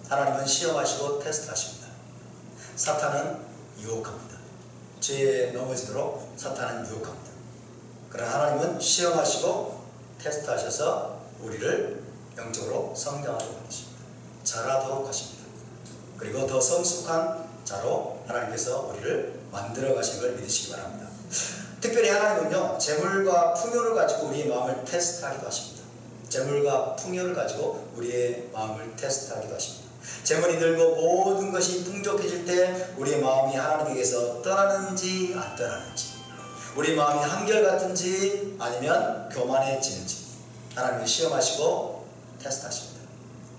하나님은 시험하시고 테스트하십니다. 사탄은 유혹합니다. 죄에 넘어지도록 사탄은 유혹합니다. 그러나 하나님은 시험하시고 테스트하셔서 우리를 영적으로 성장하도록 하십니다. 자라도록 하십니다. 그리고 더 성숙한 자로 하나님께서 우리를 만들어 가신 걸 믿으시기 바랍니다. 특별히 하나님은요, 재물과 풍요를 가지고 우리의 마음을 테스트하기도 하십니다. 재물과 풍요를 가지고 우리의 마음을 테스트하기도 하십니다. 재물이 늘고 모든 것이 풍족해질 때 우리의 마음이 하나님에게서 떠나는지 안 떠나는지, 우리 마음이 한결같은지 아니면 교만해지는지 하나님이 시험하시고 테스트하십니다.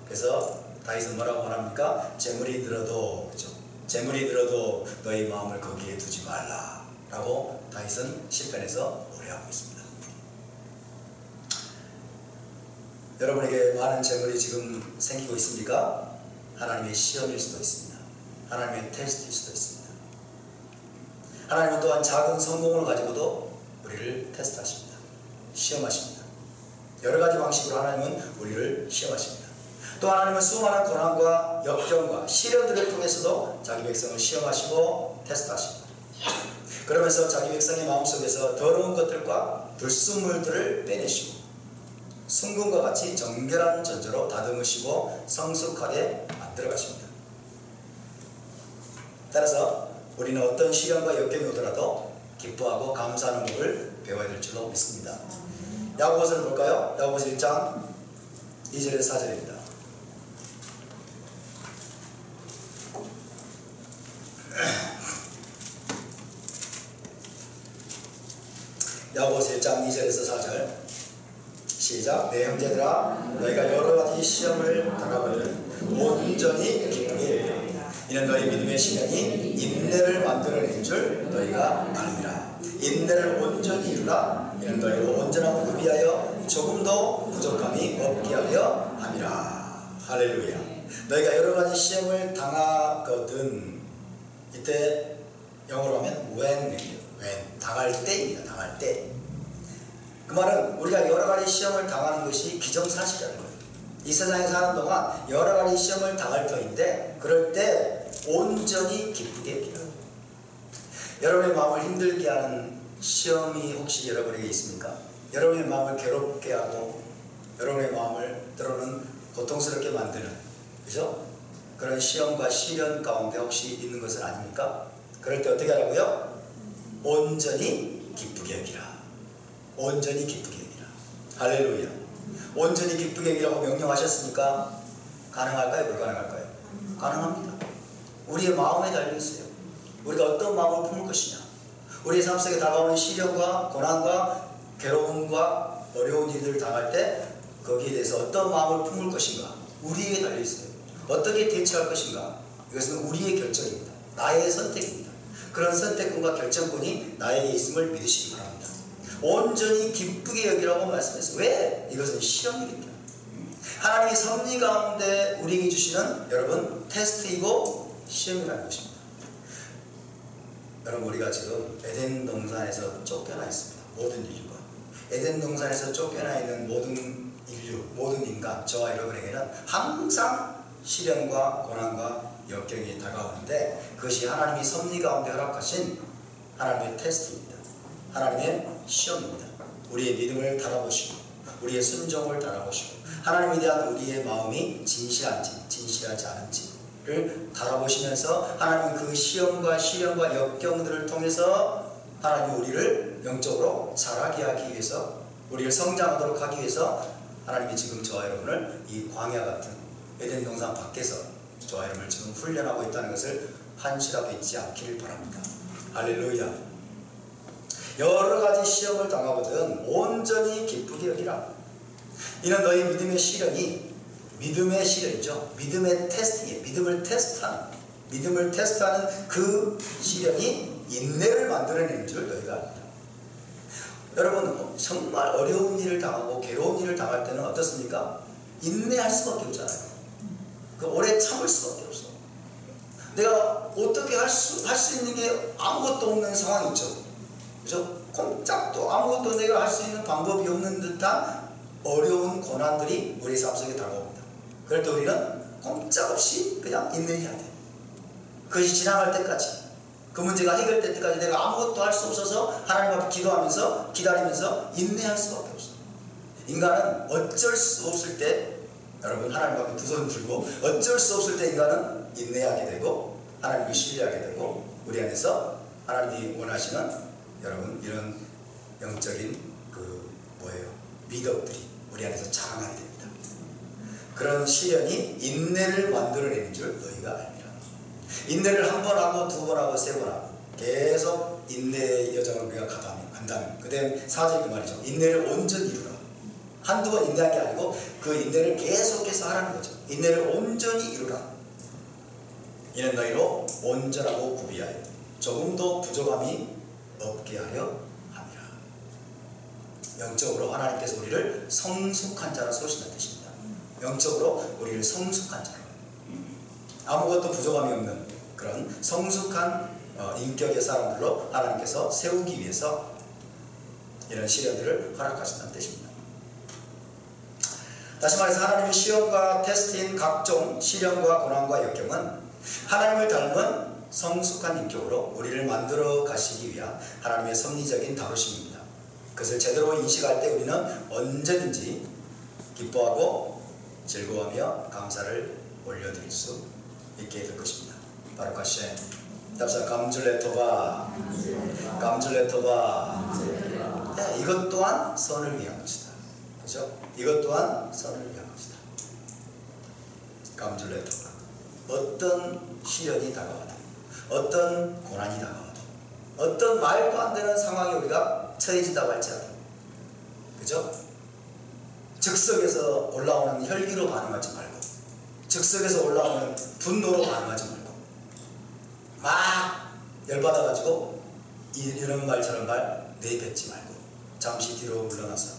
그래서 다윗은 뭐라고 말합니까? 재물이 늘어도, 그렇죠? 재물이 늘어도 너희 마음을 거기에 두지 말라 라고 다윗은 시편에서 노래하고 있습니다. 여러분에게 많은 재물이 지금 생기고 있습니까? 하나님의 시험일 수도 있습니다. 하나님의 테스트일 수도 있습니다. 하나님은 또한 작은 성공을 가지고도 우리를 테스트하십니다. 시험하십니다. 여러 가지 방식으로 하나님은 우리를 시험하십니다. 또 하나님은 수많은 고난과 역경과 시련들을 통해서도 자기 백성을 시험하시고 테스트하십니다. 그러면서 자기 백성의 마음속에서 더러운 것들과 불순물들을 빼내시고 순금과 같이 정결한 전저로 다듬으시고 성숙하게 만들어 가십니다. 따라서 우리는 어떤 시련과 역경이 오더라도 기뻐하고 감사하는 법을 배워야 될 줄로 믿습니다. 야고보서를 볼까요? 야고보서 1장 2절에서 4절입니다. 야고보서 1장 2절에서 4절 시작. 내 형제들아 너희가 여러가지 시험을 당하거든 온전히 기쁘게 여기라. 이는 너희 믿음의 시련이 인내를 만들어낸 줄 너희가 아느니라. 인내를 온전히 이루라. 이는 너희로 온전함을 구비하여 조금도 부족함이 없게 하려 함이라. 할렐루야. 너희가 여러가지 시험을 당하거든, 이때 영어로 하면 when 당할 때입니다. 당할 때. 그 말은 우리가 여러 가지 시험을 당하는 것이 기정사실이라는 거예요. 이 세상에 사는 동안 여러 가지 시험을 당할 터인데 그럴 때 온전히 기쁘게 여기라. 여러분의 마음을 힘들게 하는 시험이 혹시 여러분에게 있습니까? 여러분의 마음을 괴롭게 하고 여러분의 마음을 때로는 고통스럽게 만드는, 그죠? 그런 시험과 시련 가운데 혹시 있는 것은 아닙니까? 그럴 때 어떻게 하라고요? 온전히 기쁘게 여기라. 온전히 기쁘게 여기라. 할렐루야. 온전히 기쁘게 여기라고 명령하셨으니까 가능할까요? 불가능할까요? 가능합니다. 우리의 마음에 달려있어요. 우리가 어떤 마음을 품을 것이냐, 우리의 삶 속에 다가오는 시련과 고난과 괴로움과 어려운 일들을 당할 때 거기에 대해서 어떤 마음을 품을 것인가 우리에게 달려있어요. 어떻게 대처할 것인가 이것은 우리의 결정입니다. 나의 선택입니다. 그런 선택권과 결정권이 나에게 있음을 믿으시기 바랍니다. 온전히 기쁘게 여기라고 말씀했어요. 왜? 이것은 시험이기 때문에. 하나님의 섭리 가운데 우리에게 주시는 여러분 테스트이고 시험이라는 것입니다. 여러분 우리가 지금 에덴 동산에서 쫓겨나 있습니다. 모든 인류가. 에덴 동산에서 쫓겨나 있는 모든 인류, 모든 인간, 저와 여러분에게는 항상 시련과 고난과 역경이 다가오는데 그것이 하나님이 섭리 가운데 허락하신 하나님의 테스트입니다. 하나님의 시험입니다. 우리의 믿음을 달아보시고 우리의 순종을 달아보시고 하나님에 대한 우리의 마음이 진실한지 진실하지 않은지를 달아보시면서 하나님은 그 시험과 시련과 역경들을 통해서 하나님이 우리를 영적으로 자라게 하기 위해서 우리를 성장하도록 하기 위해서 하나님이 지금 저와 여러분을 이 광야 같은 에덴 동산 밖에서 저와 여러분을 지금 훈련하고 있다는 것을 한시라도 잊지 않기를 바랍니다. 할렐루야. 여러 가지 시험을 당하거든 온전히 기쁘게 여기라. 이는 너희 믿음의 시련이 믿음의 시련이죠. 믿음의 테스트이에요. 믿음을 테스트하는 그 시련이 인내를 만들어내는 줄 너희가 압니다. 여러분 정말 어려운 일을 당하고 괴로운 일을 당할 때는 어떻습니까? 인내할 수밖에 없잖아요. 오래 참을 수밖에 없어. 내가 어떻게 할 수 있는 게 아무것도 없는 상황이죠. 그죠? 꼼짝도 아무것도 내가 할 수 있는 방법이 없는 듯한 어려운 고난들이 우리 삶 속에 다가옵니다. 그럴 때 우리는 꼼짝없이 그냥 인내해야 돼. 그것이 지나갈 때까지, 그 문제가 해결될 때까지 내가 아무것도 할 수 없어서 하나님 앞에 기도하면서 기다리면서 인내할 수밖에 없어. 인간은 어쩔 수 없을 때, 여러분 하나님 앞에 두 손 들고 어쩔 수 없을 때 인간은 인내하게 되고 하나님을 신뢰하게 되고 우리 안에서 하나님이 원하시는 여러분 이런 영적인 미덕들이 우리 안에서 자라나게 됩니다. 그런 시련이 인내를 만들어내는 줄 너희가 알미라. 인내를 한 번 하고 두 번 하고 세 번 하고 계속 인내의 여정을 우리가 간다면 그 다음 4절 그 말이죠. 인내를 온전히 이루라. 한두 번 인내한 게 아니고 그 인내를 계속해서 하라는 거죠. 인내를 온전히 이루라. 이는 너희로 온전하고 구비하여 조금도 부족함이 없게 하려 영적으로 하나님께서 우리를 성숙한 자로 세우신다는 뜻입니다. 영적으로 우리를 성숙한 자로 아무것도 부족함이 없는 그런 성숙한 인격의 사람들로 하나님께서 세우기 위해서 이런 시련들을 허락하신다는 뜻입니다. 다시 말해서 하나님의 시험과 테스트인 각종 시련과 고난과 역경은 하나님을 닮은 성숙한 인격으로 우리를 만들어 가시기 위한 하나님의 섭리적인 다루심입니다. 그것을 제대로 인식할 때 우리는 언제든지 기뻐하고 즐거워하며 감사를 올려드릴 수 있게 될 것입니다. 바로 셴 답사 감줄레토바 네, 이것 또한 선을 위한 것이다. 그렇죠? 이것 또한 선을 위한 것이다. 감줄레토바 어떤 시련이 다가와도 어떤 고난이 다가와도 어떤 말도 안 되는 상황에 우리가 처해진다고 할지라도 그죠? 즉석에서 올라오는 혈기로 반응하지 말고 즉석에서 올라오는 분노로 반응하지 말고 막 열받아가지고 이런 말 저런 말 내뱉지 말고 잠시 뒤로 물러나서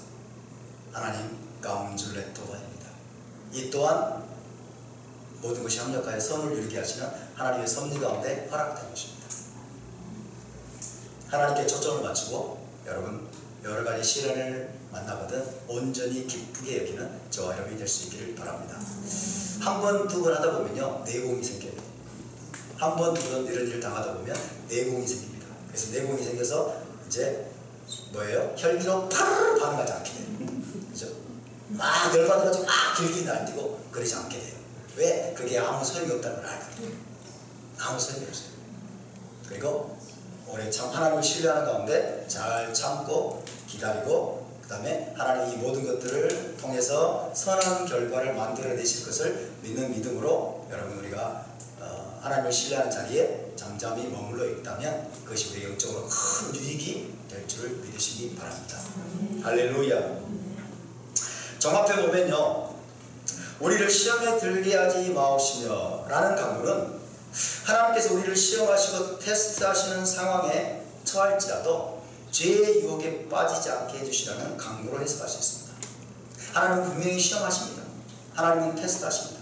하나님 감줄레토바입니다. 이 또한 모든 것이 합력하여 선을 이루게 하시는 하나님의 섭리 가운데 허락된 것입니다. 하나님께 초점을 맞추고 여러분 여러가지 시련을 만나거든 온전히 기쁘게 여기는 저와 여러분이 될 수 있기를 바랍니다. 한 번, 두 번 하다 보면요 내공이 생겨요. 한 번, 두 번 이런 일을 당하다 보면 내공이 생깁니다. 그래서 내공이 생겨서 이제 뭐예요? 혈기로 파르르 반응하지 않게 돼요. 그죠? 막 열받아가지고 막 길게 날뛰고 그러지 않게 돼요. 왜? 그게 아무 소용이 없다는 걸 알거든요. 아무 소용이 없어요. 그리고 오래 참 하나님을 신뢰하는 가운데 잘 참고 기다리고 그 다음에 하나님이 이 모든 것들을 통해서 선한 결과를 만들어내실 것을 믿는 믿음으로 여러분 우리가 하나님을 신뢰하는 자리에 잠잠히 머물러 있다면 그것이 우리 영적으로 큰 유익이 될 줄을 믿으시기 바랍니다. 할렐루야. 종합해 보면요, 우리를 시험에 들게 하지 마옵시며 라는 강구는 하나님께서 우리를 시험하시고 테스트하시는 상황에 처할지라도 죄의 유혹에 빠지지 않게 해주시라는 강구로 해석할 수 있습니다. 하나님은 분명히 시험하십니다. 하나님은 테스트하십니다.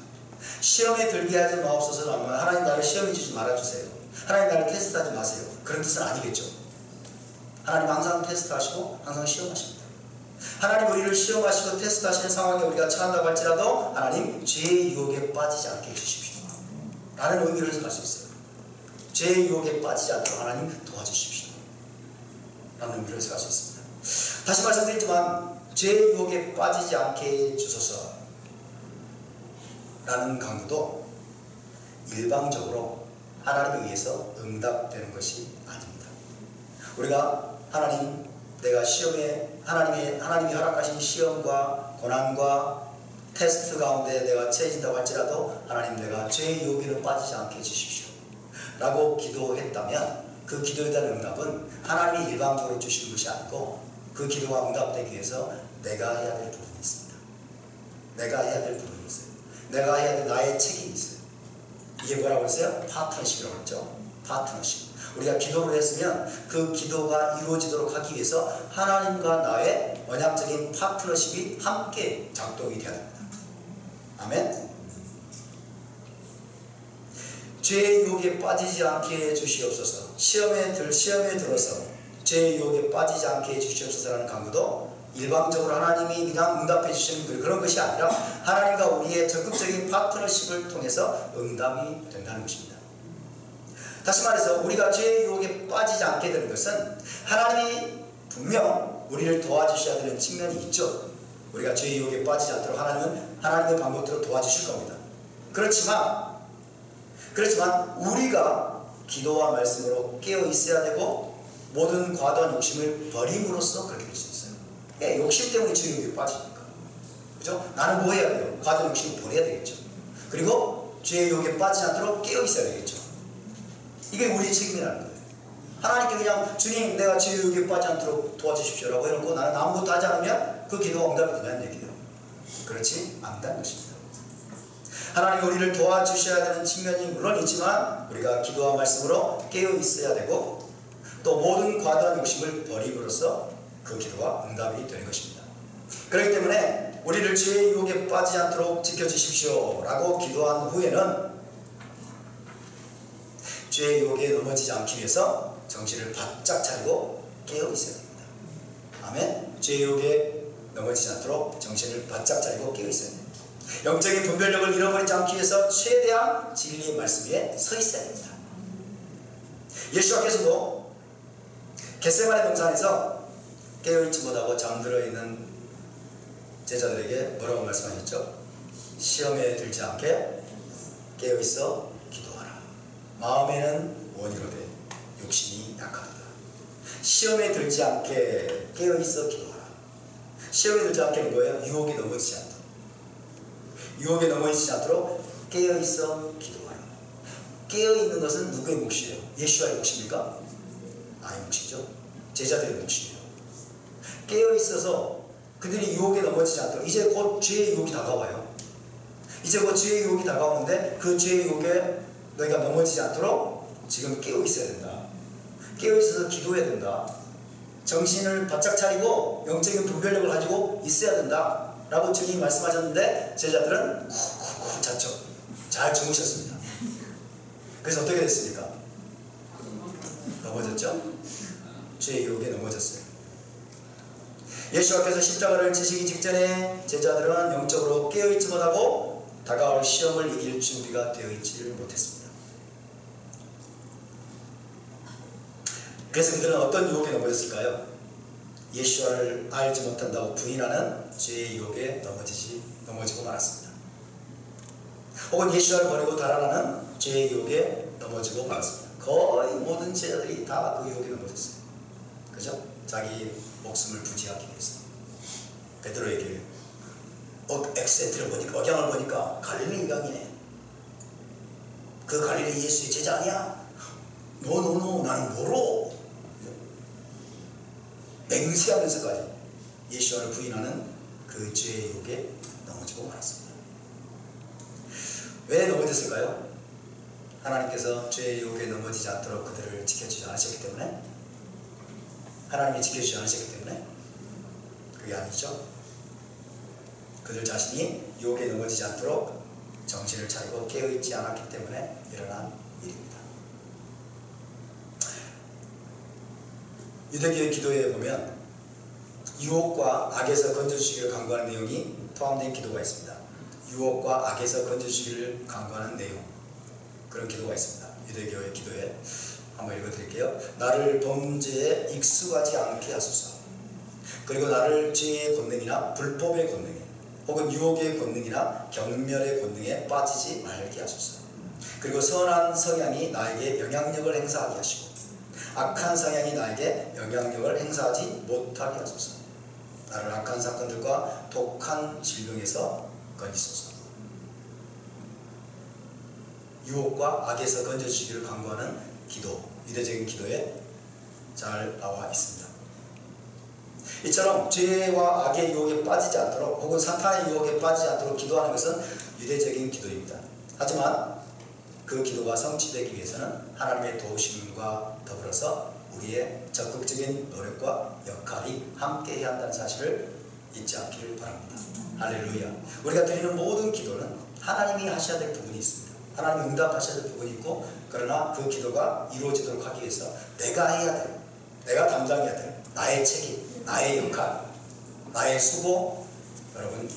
시험에 들게 하지 마옵소서라면 하나님 나를 시험해 주지 말아주세요. 하나님 나를 테스트하지 마세요. 그런 뜻은 아니겠죠. 하나님 항상 테스트하시고 항상 시험하십니다. 하나님 우리를 시험하시고 테스트하시는 상황에 우리가 처한다고 할지라도 하나님 죄의 유혹에 빠지지 않게 해주십시오 라는 의미를 해석할 수 있어요. 죄의 유혹에 빠지지 않도록 하나님 도와주십시오 라는 의미를 해석할 수 있습니다. 다시 말씀드리지만 죄의 유혹에 빠지지 않게 해주소서 라는 강구도 일방적으로 하나님에 의해서 응답되는 것이 아닙니다. 우리가 하나님, 내가 시험에 하나님이 허락하신 시험과 고난과 테스트 가운데 내가 처해진다고 할지라도 하나님 내가 죄의 유혹에는 빠지지 않게 해주십시오 라고 기도했다면 그 기도에 대한 응답은 하나님이 일방적으로 주시는 것이 아니고 그 기도가 응답되기 위해서 내가 해야 될 부분이 있습니다. 내가 해야 될 부분이 있어요. 내가 해야 될 나의 책임이 있어요. 이게 뭐라고 했어요? 파트너십이라고 했죠. 파트너십. 우리가 기도를 했으면 그 기도가 이루어지도록 하기 위해서 하나님과 나의 언약적인 파트너십이 함께 작동이 되어야 됩니다. 아멘. 죄의 유혹에 빠지지 않게 해주시옵소서. 시험에 들어서 죄의 유혹에 빠지지 않게 해주시옵소서라는 강구도 일방적으로 하나님이 그냥 응답해 주시는 그런 것이 아니라 하나님과 우리의 적극적인 파트너십을 통해서 응답이 된다는 것입니다. 다시 말해서 우리가 죄의 유혹에 빠지지 않게 되는 것은 하나님이 분명 우리를 도와주셔야 되는 측면이 있죠. 우리가 죄의 유혹에 빠지지 않도록 하나님은 하나님의 방법대로 도와주실 겁니다. 그렇지만 우리가 기도와 말씀으로 깨어 있어야 되고 모든 과도한 욕심을 버림으로써 그렇게 될 수 있어요. 욕심 때문에 죄의 유혹에 빠지니까. 그죠? 나는 뭐 해야 돼요? 과도한 욕심을 버려야 되겠죠. 그리고 죄의 유혹에 빠지지 않도록 깨어 있어야 되겠죠. 이게 우리의 책임이라는 거예요. 하나님께 그냥 주님 내가 죄의 유혹에 빠지지 않도록 도와주십시오 라고 해놓고 나는 아무것도 하지 않으면 그 기도가 응답이 되냐는 얘기예요. 그렇지 않다는 것입니다. 하나님 우리를 도와주셔야 되는 측면이 물론 있지만 우리가 기도와 말씀으로 깨어 있어야 되고 또 모든 과도한 욕심을 버림으로써 그 기도가 응답이 되는 것입니다. 그렇기 때문에 우리를 죄의 유혹에 빠지지 않도록 지켜주십시오 라고 기도한 후에는 죄의 유혹에 넘어지지 않기 위해서 정신을 바짝 차리고 깨어 있어야 됩니다. 아멘. 죄의 유혹에 넘어지지 않도록 정신을 바짝 차리고 깨어 있어야 됩니다. 영적인 분별력을 잃어버리지 않기 위해서 최대한 진리의 말씀 위에 서 있어야 됩니다. 예수님께서도 겟세마네 동산에서 깨어있지 못하고 잠들어 있는 제자들에게 뭐라고 말씀하셨죠? 시험에 들지 않게 깨어있어 기도하라. 마음에는 원이로되 욕심이 약하다. 시험에 들지 않게 깨어있어 기도하라. 시험에 들지 않게는 뭐예요? 유혹에 넘어지지 않도록. 유혹에 넘어지지 않도록 깨어있어 기도하라. 깨어있는 것은 누구의 몫이에요? 예수와의 몫입니까? 아의 몫이죠. 제자들의 몫이에요. 깨어있어서 그들이 유혹에 넘어지지 않도록. 이제 곧 죄의 유혹이 다가와요. 이제 곧 죄의 유혹이 다가오는데 그 죄의 유혹에 너희가 넘어지지 않도록 지금 깨어있어야 된다. 깨어있어서 기도해야 된다. 정신을 바짝 차리고 영적인 분별력을 가지고 있어야 된다 라고 주님이 말씀하셨는데 제자들은 쿡쿡쿡 잤죠. 잘 주무셨습니다. 그래서 어떻게 됐습니까? 넘어졌죠? 죄의 유혹에 넘어졌어요. 예수께서 십자가를 지시기 직전에 제자들은 영적으로 깨어있지 못하고 다가올 시험을 이길 준비가 되어 있지를 못했습니다. 그래서 그들은 어떤 유혹에 넘어졌을까요? 예수를 알지 못한다고 부인하는 죄의 유혹에 넘어지고 말았습니다. 혹은 예수를 버리고 달아나는 죄의 유혹에 넘어지고 말았습니다. 거의 모든 제자들이 다 그 유혹에 넘어졌어요. 그죠? 자기 목숨을 부지하기 위해서. 베드로에게 억양을 보니까 갈릴리 이강이네. 그 갈릴리 예수의 제자 아니야? 노노노 나는 모르. 맹세하면서까지 예수와를 부인하는 그 죄의 유혹에 넘어지고 말았습니다. 왜 넘어졌을까요? 하나님께서 죄의 유혹에 넘어지지 않도록 그들을 지켜주지 않으셨기 때문에? 하나님이 지켜주지 않으셨기 때문에? 그게 아니죠. 그들 자신이 유혹에 넘어지지 않도록 정신을 차리고 깨어있지 않았기 때문에 일어난 일입니다. 유대교의 기도에 보면 유혹과 악에서 건져주시기를 간구하는 내용이 포함된 기도가 있습니다. 유혹과 악에서 건져주시기를 간구하는 내용, 그런 기도가 있습니다. 유대교의 기도에 한번 읽어드릴게요. 나를 범죄에 익숙하지 않게 하소서. 그리고 나를 죄의 권능이나 불법의 권능에 혹은 유혹의 권능이나 경멸의 권능에 빠지지 말게 하소서. 그리고 선한 성향이 나에게 영향력을 행사하게 하시고 악한 성향이 나에게 영향력을 행사하지 못하게 하소서. 나를 악한 사건들과 독한 질병에서 건지소서. 유혹과 악에서 건져주시기를 간구하는 기도, 유대적인 기도에 잘 나와 있습니다. 이처럼 죄와 악의 유혹에 빠지지 않도록 혹은 사탄의 유혹에 빠지지 않도록 기도하는 것은 유대적인 기도입니다. 하지만 그 기도가 성취되기 위해서는 하나님의 도우심과 더불어서 우리의 적극적인 노력과 역할이 함께해야 한다는 사실을 잊지 않기를 바랍니다. 할렐루야. 우리가 드리는 모든 기도는 하나님이 하셔야 될 부분이 있습니다. 하나님이 응답하셔야 될 부분이 있고, 그러나 그 기도가 이루어지도록 하기 위해서 내가 해야 될, 내가 담당해야 될 나의 책임, 나의 역할, 나의 수고, 여러분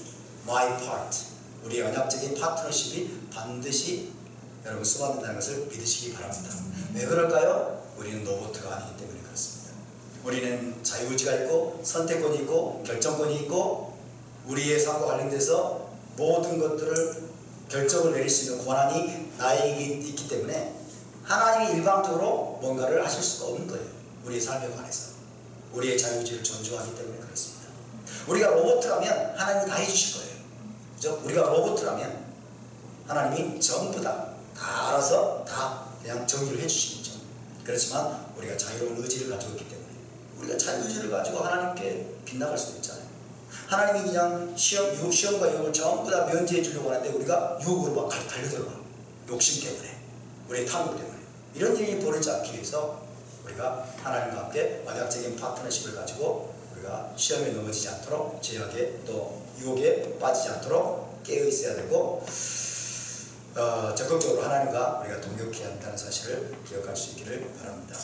my part, 우리의 언약적인 파트너십이 반드시 여러분 수반된다는 것을 믿으시기 바랍니다. 왜 그럴까요? 우리는 로봇가 아니기 때문에 그렇습니다. 우리는 자유의지가 있고 선택권이 있고 결정권이 있고 우리의 삶과 관련돼서 모든 것들을 결정을 내릴 수 있는 권한이 나에게 있기 때문에 하나님이 일방적으로 뭔가를 하실 수가 없는 거예요. 우리의 삶에 관해서 우리의 자유의지를 존중하기 때문에 그렇습니다. 우리가 로봇이라면 하나님이 다 해주실 거예요. 그죠? 우리가 로봇이라면 하나님이 전부 다 알아서 다 그냥 정의를 해주시겠죠. 그렇지만 우리가 자유로운 의지를 가지고 있기 때문에 우리가 자유의지를 가지고 하나님께 빗나갈 수도 있잖아요. 하나님이 그냥 시험과 유혹을 전부 다 면제해 주려고 하는데 우리가 유혹으로 막 달려들어가. 욕심 때문에, 우리의 탐욕 때문에. 이런 일이 벌어지지 않기 위해서 우리가 하나님과 함께 언약적인 파트너십을 가지고 우리가 시험에 넘어지지 않도록, 죄악에 또 유혹에 빠지지 않도록 깨어 있어야 되고, 적극적으로 하나님과 우리가 동역해야 한다는 사실을 기억할 수 있기를 바랍니다.